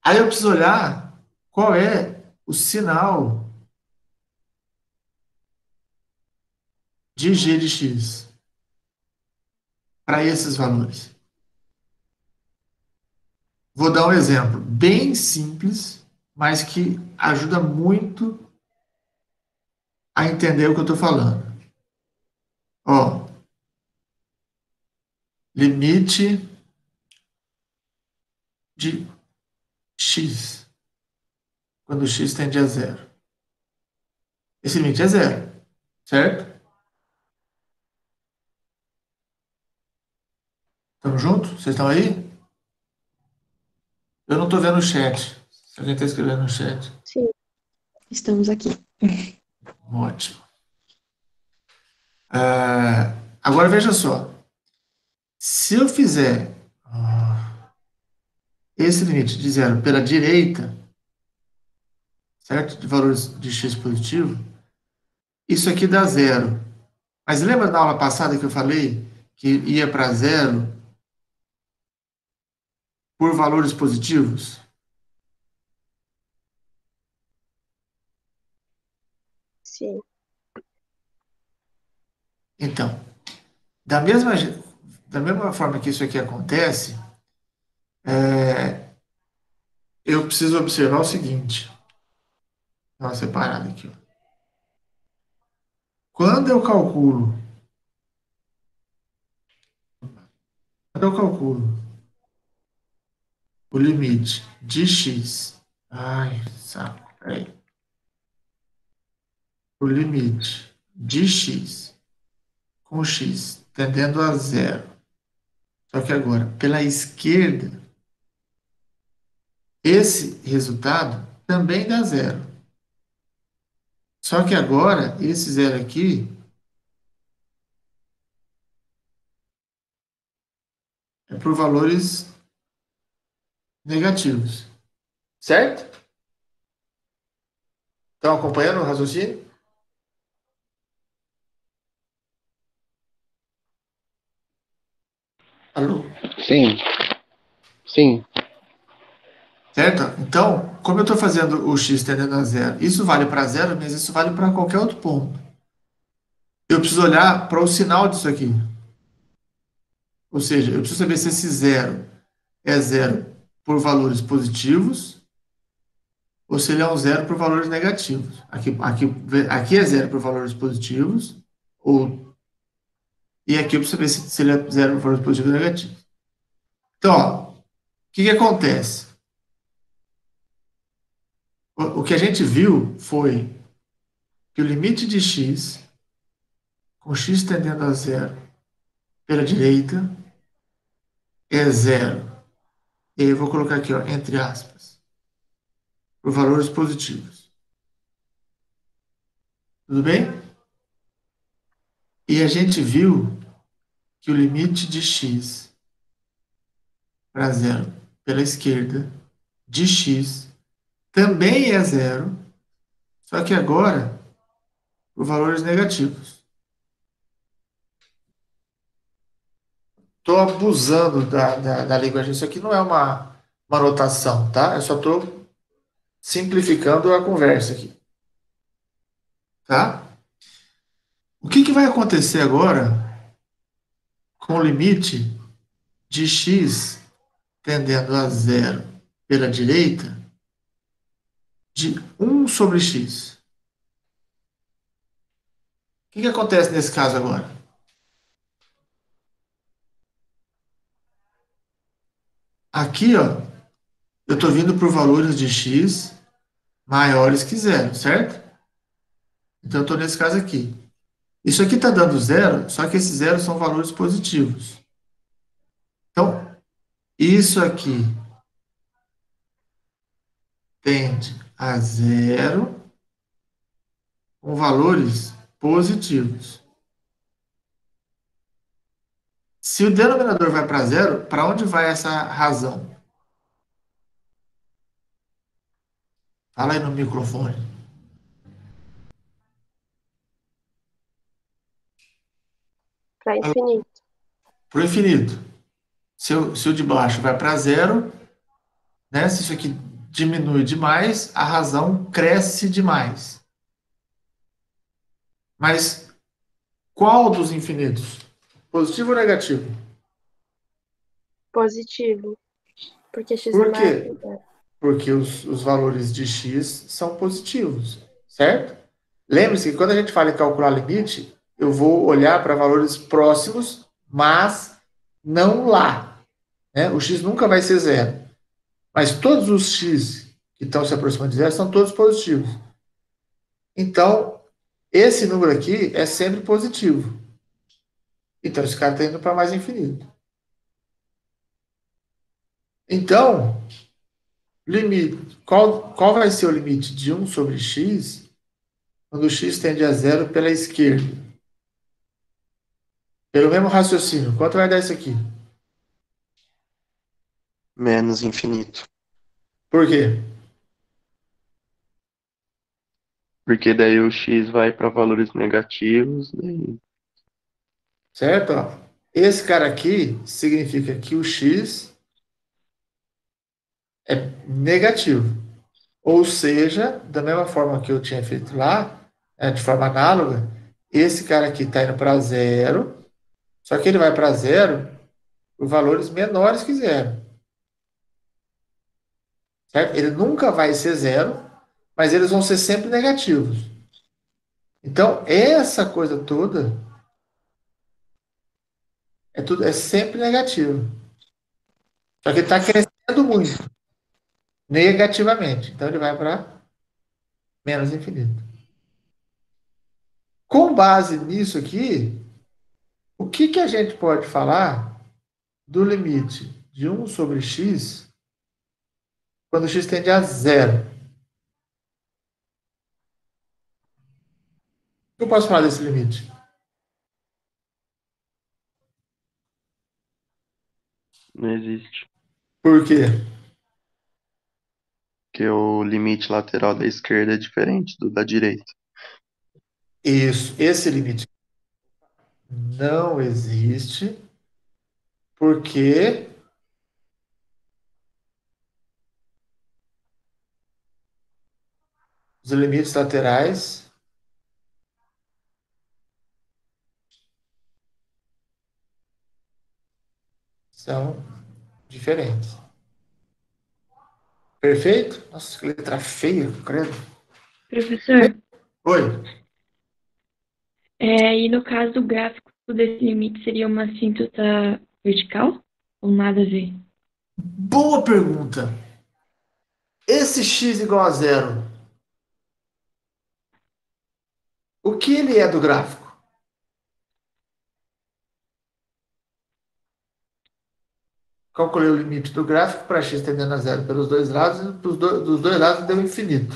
Aí eu preciso olhar qual é o sinal de g de x para esses valores. Vou dar um exemplo bem simples, mas que ajuda muito a entender o que eu estou falando. Ó, limite de x quando x tende a zero. Esse limite é zero, certo? Estamos juntos? Vocês estão aí? Eu não estou vendo o chat. Se alguém está escrevendo no chat. Sim. Estamos aqui. Ótimo. Agora veja só. Se eu fizer esse limite de zero pela direita, certo? De valores de x positivo, isso aqui dá zero. Mas lembra da aula passada que eu falei que ia para zero por valores positivos? Sim. Então, da mesma forma que isso aqui acontece, eu preciso observar o seguinte. Dá uma separada aqui. Ó. Quando eu calculo o limite de x, saco, peraí. O limite de x com x tendendo a zero. Só que agora, pela esquerda, esse resultado também dá zero. Só que agora, esse zero aqui é por valores negativos. Certo? Estão acompanhando o raciocínio? Alô? Sim, sim. Certo? Então, como eu estou fazendo o x tendendo a zero, isso vale para zero, mas isso vale para qualquer outro ponto. Eu preciso olhar para o sinal disso aqui. Ou seja, eu preciso saber se esse zero é zero por valores positivos ou se ele é um zero por valores negativos. Aqui é zero por valores positivos, e aqui para você ver se ele é zero por valores positivos ou negativos. Então, ó, o que acontece? O que a gente viu foi que o limite de x, com x tendendo a zero pela direita, é zero. E aí eu vou colocar aqui, ó, entre aspas, por valores positivos. Tudo bem? E a gente viu que o limite de x para zero pela esquerda de x também é zero, só que agora por valores negativos. Estou abusando da linguagem. Isso aqui não é uma anotação, tá? Eu só estou simplificando a conversa aqui. Tá? O que vai acontecer agora com o limite de x tendendo a zero pela direita de 1 sobre x? O que acontece nesse caso agora? Aqui, ó, eu estou vindo por valores de x maiores que zero, certo? Então, eu estou nesse caso aqui. Isso aqui está dando zero, só que esses zeros são valores positivos. Então, isso aqui tende a zero com valores positivos. Se o denominador vai para zero, para onde vai essa razão? Fala aí no microfone. Para infinito. Para o infinito. Se o de baixo vai para zero, né? Se isso aqui diminui demais, a razão cresce demais. Mas qual dos infinitos? Positivo ou negativo? Positivo. Porque x Por é maior quê? que zero. Porque os valores de x são positivos, certo? Lembre-se que quando a gente fala em calcular limite, eu vou olhar para valores próximos, mas não lá. Né? O x nunca vai ser zero. Mas todos os x que estão se aproximando de zero são todos positivos. Então, esse número aqui é sempre positivo. Então, esse cara está indo para mais infinito. Então, limite, qual vai ser o limite de 1 sobre x quando x tende a zero pela esquerda? Pelo mesmo raciocínio, quanto vai dar isso aqui? Menos infinito. Por quê? Porque daí o x vai para valores negativos, daí Certo? Ó, esse cara aqui significa que o x é negativo. Ou seja, da mesma forma que eu tinha feito lá, de forma análoga, esse cara aqui está indo para zero, só que ele vai para zero por valores menores que zero. Certo? Ele nunca vai ser zero, mas eles vão ser sempre negativos. Então, essa coisa toda é sempre negativo. Só que ele está crescendo muito, negativamente. Então, ele vai para menos infinito. Com base nisso aqui, o que a gente pode falar do limite de 1 sobre x quando x tende a zero? O que eu posso falar desse limite? não existe. Por quê? Porque o limite lateral da esquerda é diferente do da direita. Isso, esse limite não existe porque os limites laterais são diferentes. Perfeito? Nossa, que letra feia, credo. Professor, Oi. e no caso do gráfico desse limite seria uma assíntota vertical? Ou nada a ver? Boa pergunta. Esse x igual a zero, o que ele é do gráfico? Calculei o limite do gráfico para x tendendo a zero pelos dois lados, e dos dois lados deu infinito.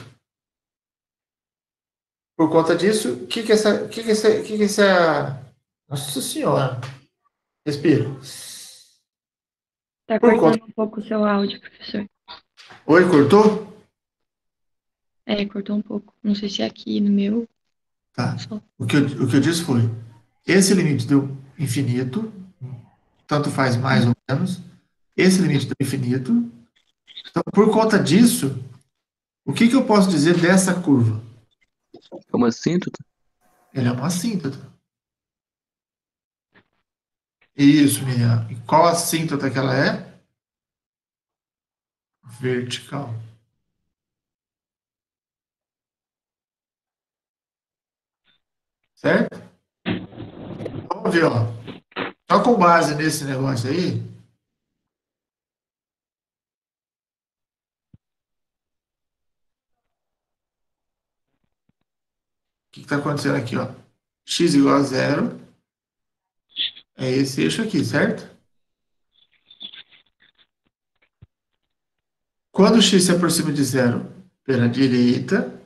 Por conta disso, Nossa Senhora. Respira. Tá Por cortando conta... um pouco o seu áudio, professor. Oi, cortou? Cortou um pouco. Não sei se é aqui no meu. Tá. Só. O que eu disse foi, esse limite deu infinito, tanto faz mais ou menos. Esse limite deu infinito. Então, por conta disso, o que eu posso dizer dessa curva? É uma assíntota? Ele é uma assíntota. Isso, Miriam. E qual assíntota que ela é? Vertical. Certo? Vamos ver, ó. Só com base nesse negócio aí, o que está acontecendo aqui, ó? X igual a zero é esse eixo aqui, certo? Quando x se aproxima de zero pela direita,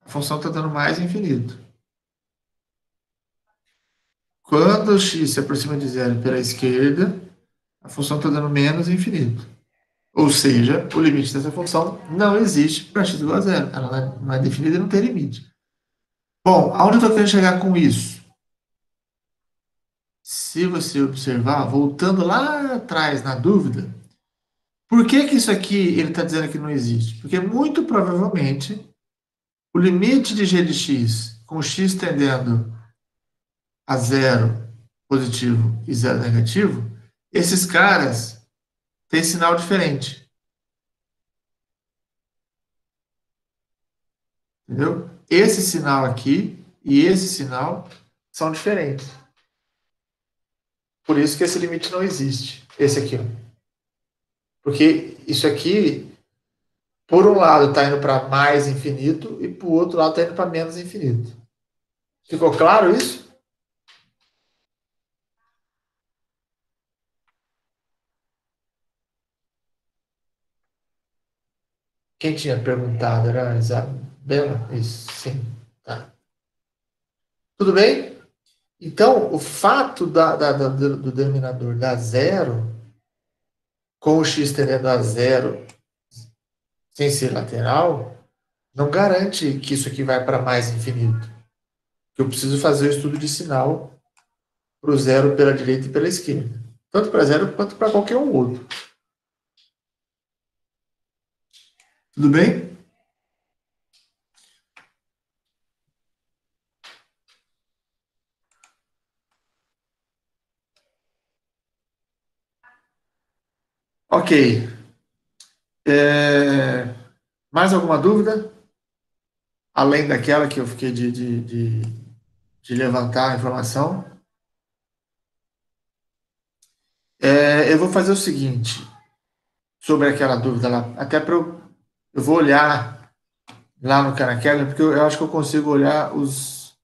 a função está dando mais infinito. Quando x se aproxima de zero pela esquerda, a função está dando menos infinito. Ou seja, o limite dessa função não existe para x igual a zero. Ela não é definida e não tem limite. Bom, aonde eu estou querendo chegar com isso? Se você observar, voltando lá atrás na dúvida, por que isso aqui ele está dizendo que não existe? Porque muito provavelmente o limite de g de x com x tendendo a zero positivo e zero negativo, esses caras têm sinal diferente. Entendeu? Esse sinal aqui e esse sinal são diferentes. Por isso que esse limite não existe. Esse aqui, ó. Porque isso aqui, por um lado, está indo para mais infinito e por outro lado está indo para menos infinito. Ficou claro isso? Quem tinha perguntado era a Isabela? Isso, sim. Tá. Tudo bem? Então, o fato do denominador dar zero, com o x tendendo a zero sem ser lateral, não garante que isso aqui vai para mais infinito. Eu preciso fazer o estudo de sinal para o zero pela direita e pela esquerda. Tanto para zero quanto para qualquer um outro. Tudo bem? Ok. Mais alguma dúvida? Além daquela que eu fiquei de levantar a informação? Eu vou fazer o seguinte, sobre aquela dúvida lá, até para eu vou olhar lá no Khan porque eu acho que eu consigo olhar os...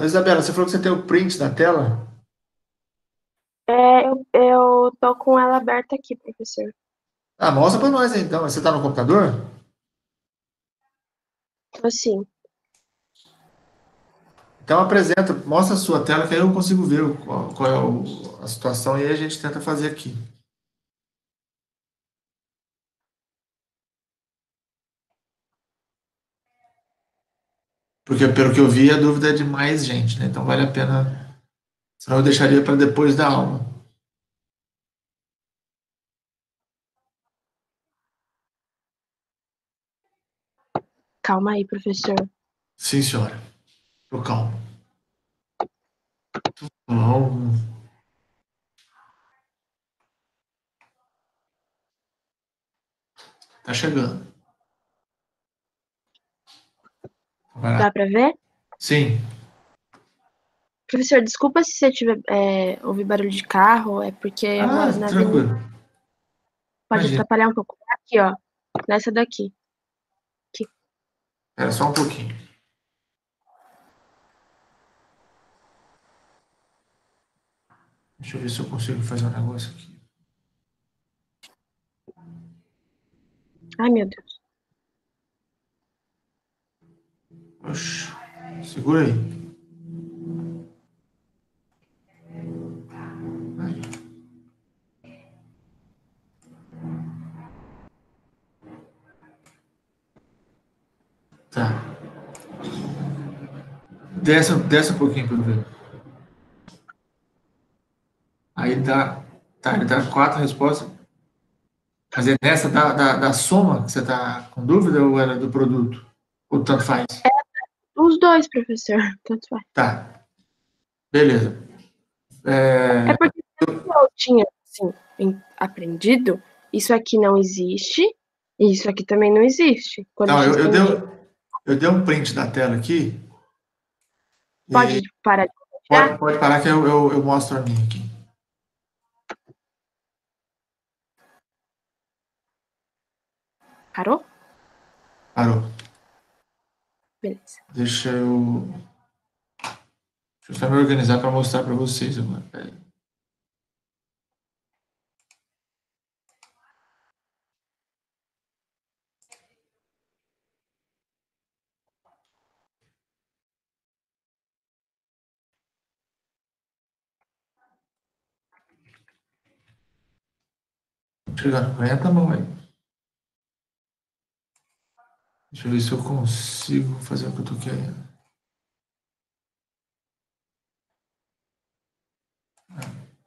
Isabela, você falou que você tem o print da tela? Eu tô com ela aberta aqui, professor. Ah, mostra para nós aí, então. Você está no computador? Assim. Então apresenta, mostra a sua tela que aí eu consigo ver qual é a situação e aí a gente tenta fazer aqui. Porque pelo que eu vi, a dúvida é de mais gente, né? Então vale a pena. Senão eu deixaria para depois da aula. Calma aí, professor. Sim, senhora. Tô calmo. Calmo. Tá chegando. Vai lá. Dá pra ver? Sim. Professor, desculpa se você tiver ouvir barulho de carro, é porque eu moro na avenida. Tranquilo. Pode Imagina. atrapalhar um pouco. Aqui, ó. Nessa daqui. Aqui. Espera só um pouquinho. Deixa eu ver se eu consigo fazer um negócio aqui. Ai, meu Deus. Oxi. Segura aí. Tá. Desce um pouquinho para eu ver. Aí dá. Tá, ele dá 4 respostas. Mas é nessa da soma que você está com dúvida ou era do produto? Ou tanto faz? Os dois, professor. Tanto faz. Tá. Beleza. É porque eu tinha, assim, aprendido, isso aqui não existe, e isso aqui também não existe. Quando Não, x tem eu dei um print da tela aqui. Pode parar de compartilhar? Pode parar que eu mostro a minha aqui. Parou? Parou. Beleza. Deixa eu só me organizar para mostrar para vocês agora. Peraí. Chegando, aguenta a mão aí. Deixa eu ver se eu consigo fazer o que eu tô querendo.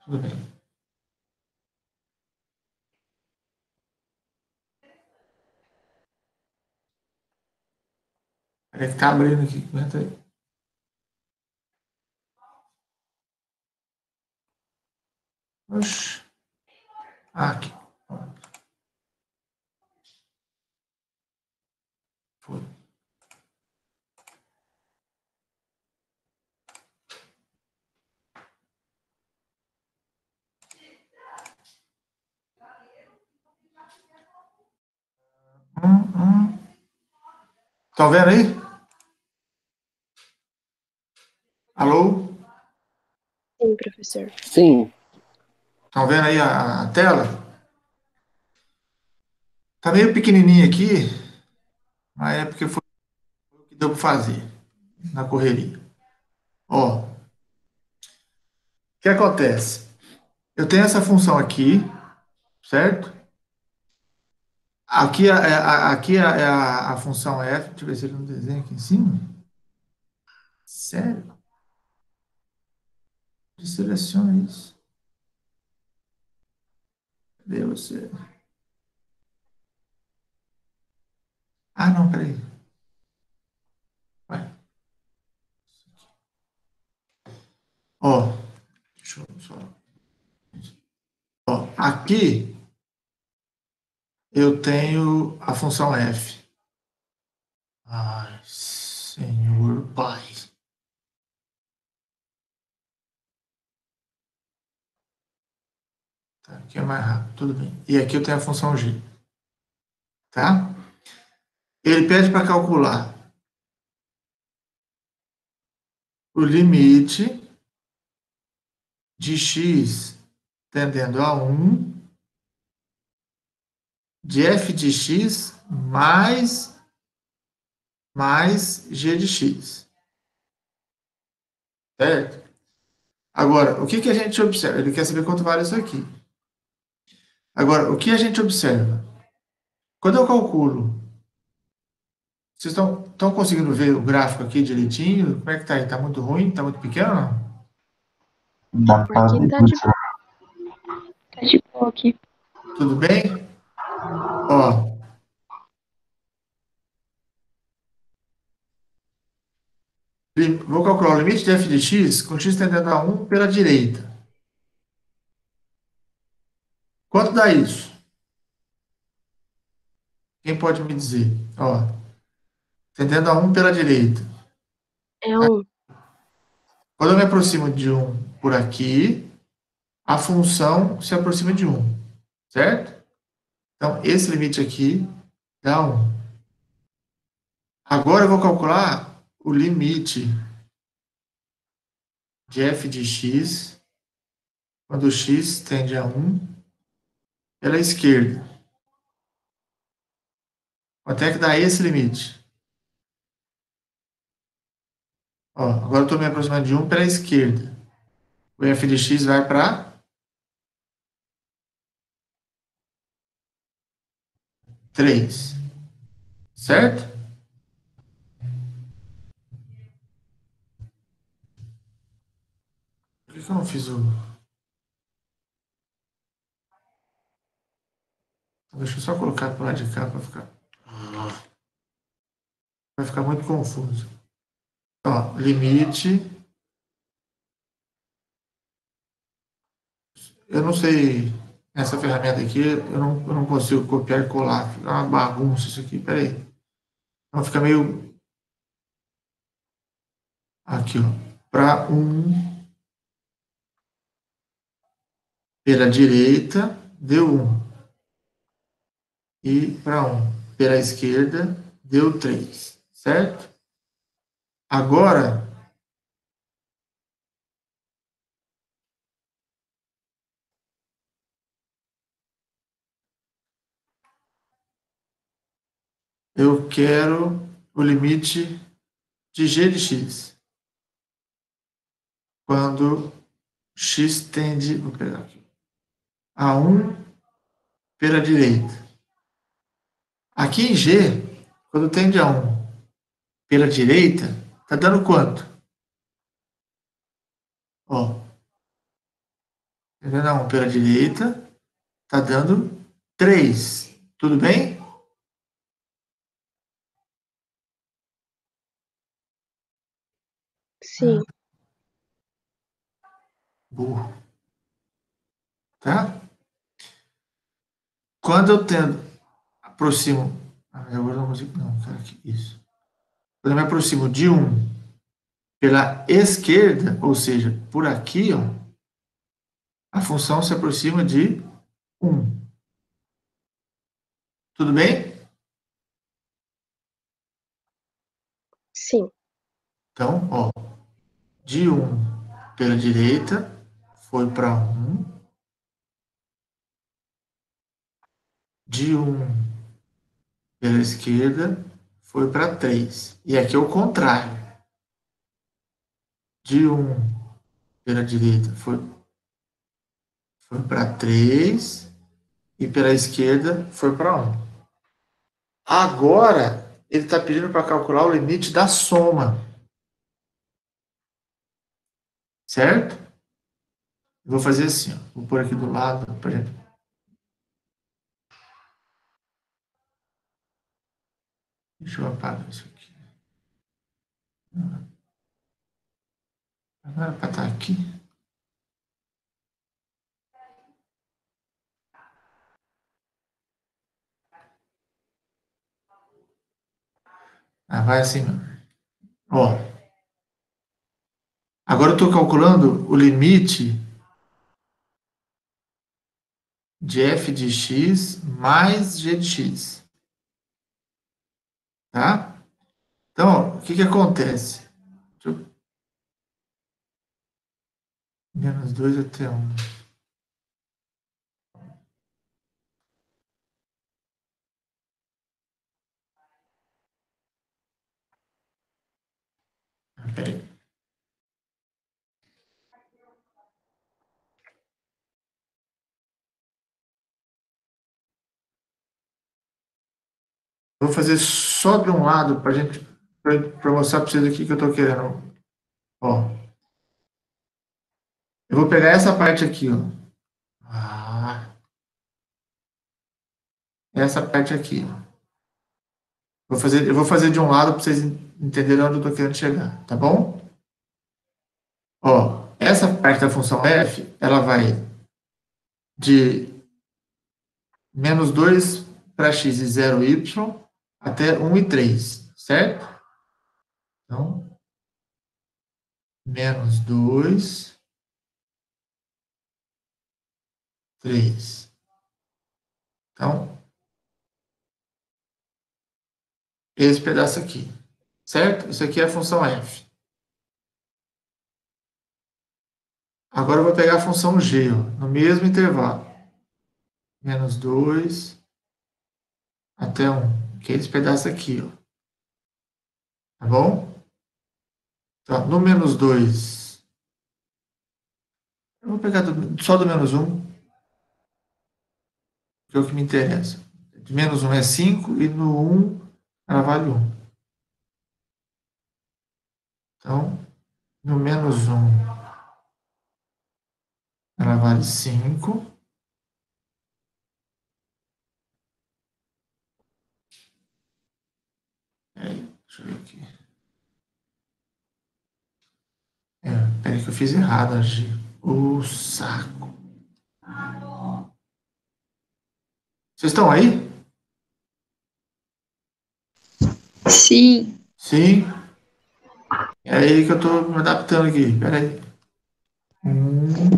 Tudo bem. Peraí que tá abrindo aqui. Aguenta aí. Oxi. Aqui. Foi. Estão vendo aí? Alô? Sim, professor. Sim. Estão vendo aí a tela? Tá meio pequenininha aqui, mas é porque foi o que deu para fazer na correria. Ó, o que acontece? Eu tenho essa função aqui, certo? Aqui, é a função f. Deixa eu ver se ele não desenha aqui em cima. Sério? Seleciona isso. Cadê você? Ah, não, peraí. Vai. Ó, deixa eu só. Ó, aqui eu tenho a função f. Ai, Senhor Pai. Tá, aqui é mais rápido, tudo bem. E aqui eu tenho a função g. Tá? Ele pede para calcular o limite de x tendendo a 1 de f de x mais g de x. Certo? Agora, o que a gente observa? Ele quer saber quanto vale isso aqui. Agora, o que a gente observa? Quando eu calculo, vocês estão conseguindo ver o gráfico aqui direitinho? Como é que tá aí? Está muito ruim? Está muito pequeno ou não? Dá para ver. Tá de boa aqui. Tudo bem? Ó. Vou calcular o limite de f de x com x tendendo a 1 pela direita. Quanto dá isso? Quem pode me dizer? Ó, tendendo a 1 pela direita. É 1. Quando eu me aproximo de 1 por aqui, a função se aproxima de 1, certo? Então, esse limite aqui dá 1. Agora eu vou calcular o limite de f de x quando x tende a 1 pela esquerda. Quanto é que dá esse limite? Ó, agora eu estou me aproximando de 1 pela esquerda. O f de x vai para 3. Certo? Por que eu não fiz o... Deixa eu só colocar para o lado de cá para ficar... Vai ficar muito confuso. Ó, limite... Eu não sei... Essa ferramenta aqui, eu não consigo copiar e colar. Fica uma bagunça isso aqui. Pera aí. Então fica meio... Aqui, ó. Para 1 pela direita, deu 1. E para 1 pela esquerda, deu 3. Certo? Agora, eu quero o limite de g de x. Quando x tende, vou pegar aqui, a 1 pela direita. Aqui em g, quando tende a 1 pela direita, está dando quanto? Ó, tendendo a 1 pela direita, está dando 3. Tudo bem? Sim. Burro. Tá? Quando eu tendo, aproximo, agora não consigo, não, cara, que isso. Quando eu me aproximo de 1 pela esquerda, ou seja, por aqui, ó, a função se aproxima de 1. Tudo bem? Sim. Então, ó, de 1 pela direita foi para 1. De 1 pela esquerda foi para 3. E aqui é o contrário. De 1 pela direita foi para 3 e pela esquerda foi para 1. Agora, ele está pedindo para calcular o limite da soma. Certo? Eu vou fazer assim, ó. Vou pôr aqui do lado para gente. Deixa eu apagar isso aqui. Não era para estar aqui. Ah, vai assim, ó. Agora eu estou calculando o limite de f de x mais g de x. Tá? Então, ó, o que acontece? Menos 2 até 1. Peraí. Vou fazer só de um lado para mostrar para vocês aqui que eu estou querendo. Ó. Eu vou pegar essa parte aqui, ó. Essa parte aqui, ó. Eu vou fazer de um lado para vocês entenderem onde eu estou querendo chegar, tá bom? Ó, essa parte da função f, ela vai de menos 2 para x de 0y até 1 e 3, certo? Então, menos 2, 3. Então, esse pedaço aqui, certo? Isso aqui é a função f. Agora eu vou pegar a função g, ó, no mesmo intervalo. Menos 2 até 1, que é esse pedaço aqui, ó. Tá bom? Então, no menos 2, eu vou pegar só do menos 1, que é o que me interessa. De menos 1 é 5 e no 1 ela vale 1. Então, no menos 1 ela vale 5. Deixa eu ver aqui. Peraí que eu fiz errado, G. O saco. Vocês estão aí? Sim. Sim. É aí que eu estou me adaptando aqui. Peraí. 1,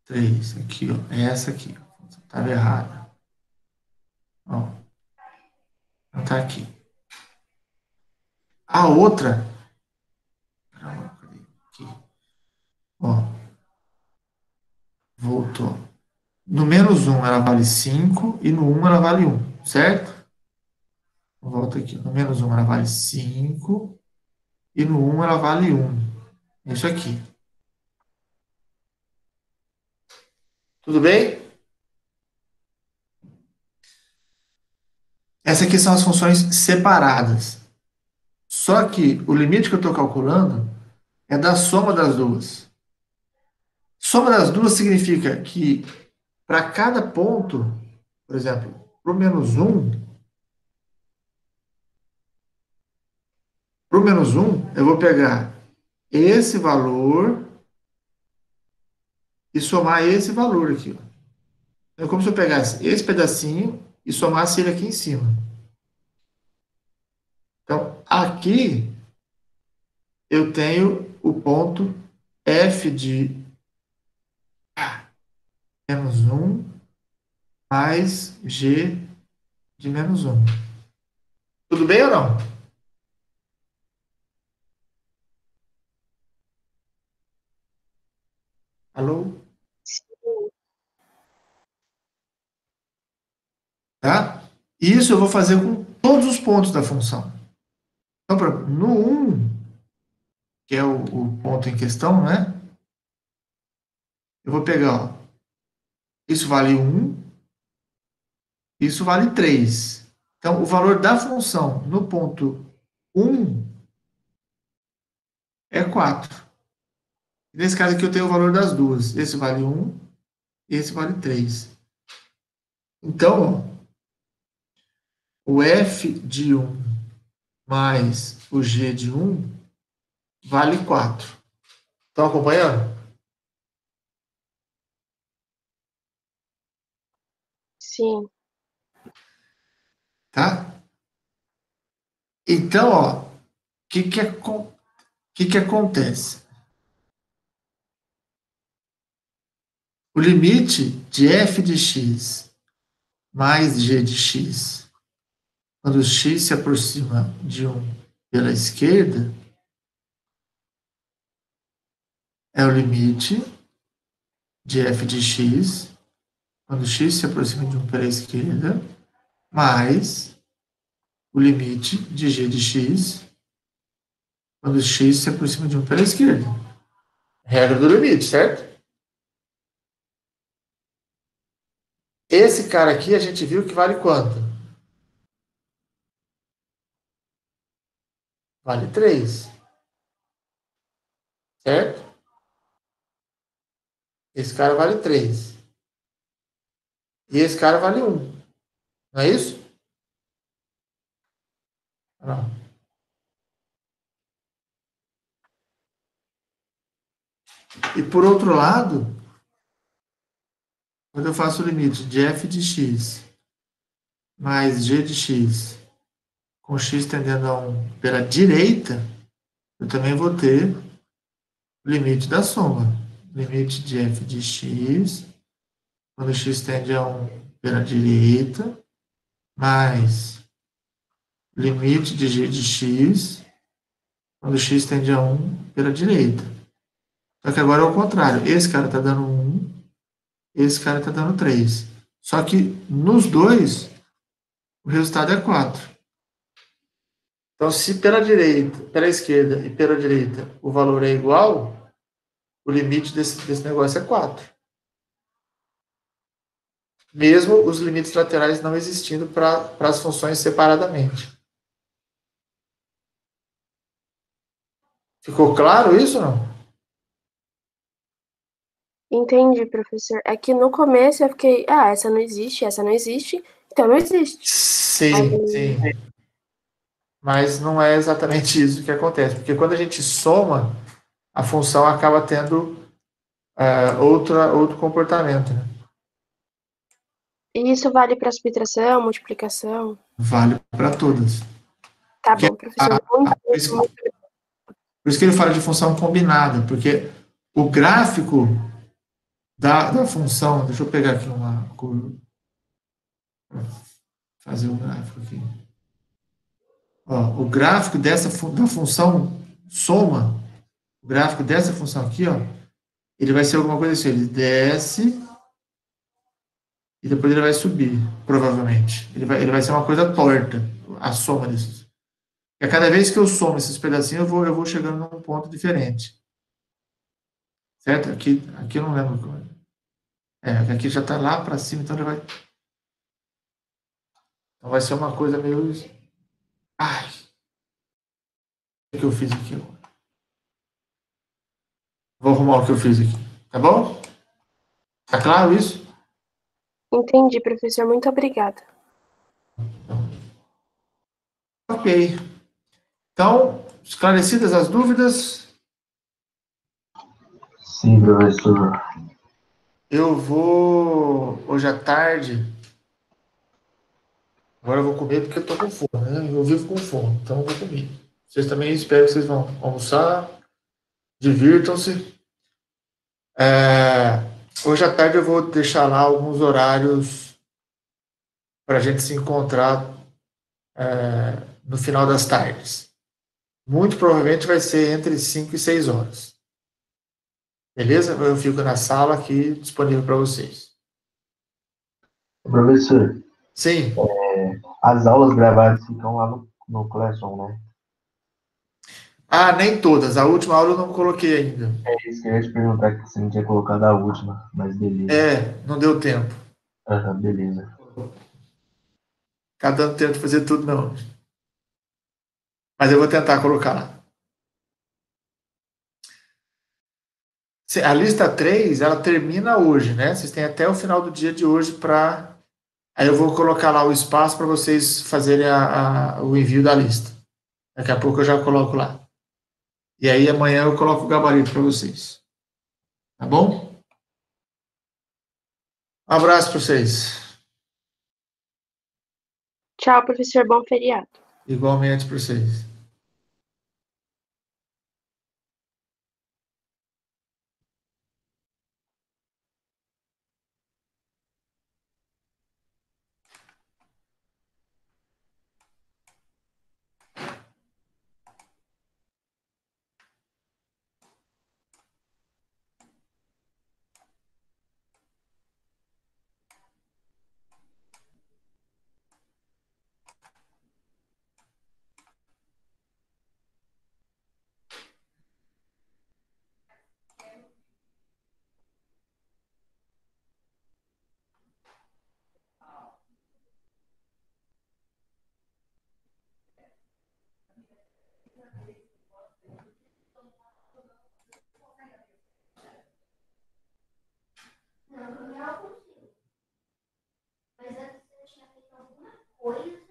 3. Aqui, ó. É essa aqui. Estava errada. Ó. Não está aqui. A outra. Aqui. Ó. Voltou. No menos 1 ela vale 5 e no 1 ela vale 1, certo? Volta aqui. No menos 1 ela vale 5 e no 1 ela vale 1. É isso aqui. Tudo bem? Essas aqui são as funções separadas. Só que o limite que eu estou calculando é da soma das duas. Soma das duas significa que para cada ponto, por exemplo, para o menos 1, eu vou pegar esse valor e somar esse valor aqui. Ó. É como se eu pegasse esse pedacinho e somasse ele aqui em cima. Então, aqui eu tenho o ponto f de menos 1 mais g de menos 1. Tudo bem ou não? Alô? Tá? Isso eu vou fazer com todos os pontos da função. Então, no 1, que é o ponto em questão, né? Eu vou pegar, ó, isso vale 1, isso vale 3. Então, o valor da função no ponto 1 é 4. Nesse caso aqui eu tenho o valor das duas. Esse vale 1, esse vale 3. Então, ó, o f de 1 mais o g de 1 vale 4. Estão acompanhando? Sim. Tá? Então, ó, o que acontece? O limite de f de x mais g de x, quando x se aproxima de 1 pela esquerda, é o limite de f de x, quando x se aproxima de 1 pela esquerda, mais o limite de g de x, quando x se aproxima de 1 pela esquerda. Regra do limite, certo? Esse cara aqui a gente viu que vale quanto? Vale 3. Certo? Esse cara vale 3. E esse cara vale 1. Não é isso? Não. E por outro lado, quando eu faço o limite de f de x mais g de x com x tendendo a 1 pela direita, eu também vou ter o limite da soma. Limite de f de x, quando x tende a 1 pela direita, mais limite de g de x, quando x tende a 1 pela direita. Só que agora é o contrário. Esse cara está dando 1, esse cara está dando 3. Só que nos dois, o resultado é 4. Então, se pela direita, pela esquerda e pela direita o valor é igual, o limite desse negócio é 4. Mesmo os limites laterais não existindo para as funções separadamente. Ficou claro isso ou não? Entendi, professor. É que no começo eu fiquei, essa não existe, então não existe. Sim, sim. Mas não é exatamente isso que acontece, porque quando a gente soma, a função acaba tendo outro comportamento. Né? E isso vale para subtração, multiplicação? Vale para todas. Tá Porque bom, professor. Muito, por isso que ele fala de função combinada, porque o gráfico da função, deixa eu pegar aqui uma curva, fazer o gráfico aqui. Ó, o gráfico da função soma, o gráfico dessa função aqui, ó, ele vai ser alguma coisa assim, ele desce e depois ele vai subir, provavelmente. Ele vai ser uma coisa torta, a soma desses. E a cada vez que eu somo esses pedacinhos, eu vou chegando num ponto diferente. Certo? Aqui eu não lembro como aqui já está lá para cima, então então vai ser uma coisa meio. Ai, o que eu fiz aqui agora? Vou arrumar o que eu fiz aqui, tá bom? Tá claro isso? Entendi, professor. Muito obrigada. Ok. Então, esclarecidas as dúvidas, Sim, professor. eu vou hoje à tarde. Agora eu vou comer porque eu tô com fome, né? Eu vivo com fome, então eu vou comer. Vocês também espero que vocês vão almoçar, divirtam-se. Hoje à tarde eu vou deixar lá alguns horários para a gente se encontrar no final das tardes. Muito provavelmente vai ser entre 5 e 6 horas. Beleza? Eu fico na sala aqui disponível para vocês. Professor, Sim. As aulas gravadas ficam lá no Classroom, né? Nem todas. A última aula eu não coloquei ainda. É isso que eu ia te perguntar, que você não tinha colocado a última, mas beleza. Não deu tempo. Beleza. Tá dando tempo de fazer tudo, não. Mas eu vou tentar colocar lá. A lista 3, ela termina hoje, né? Vocês têm até o final do dia de hoje para... Aí eu vou colocar lá o espaço para vocês fazerem o envio da lista. Daqui a pouco eu já coloco lá. E aí amanhã eu coloco o gabarito para vocês. Tá bom? Um abraço para vocês. Tchau, professor. Bom feriado. Igualmente para vocês. Não, não é possível. Mas antes eu tinha feito alguma coisa.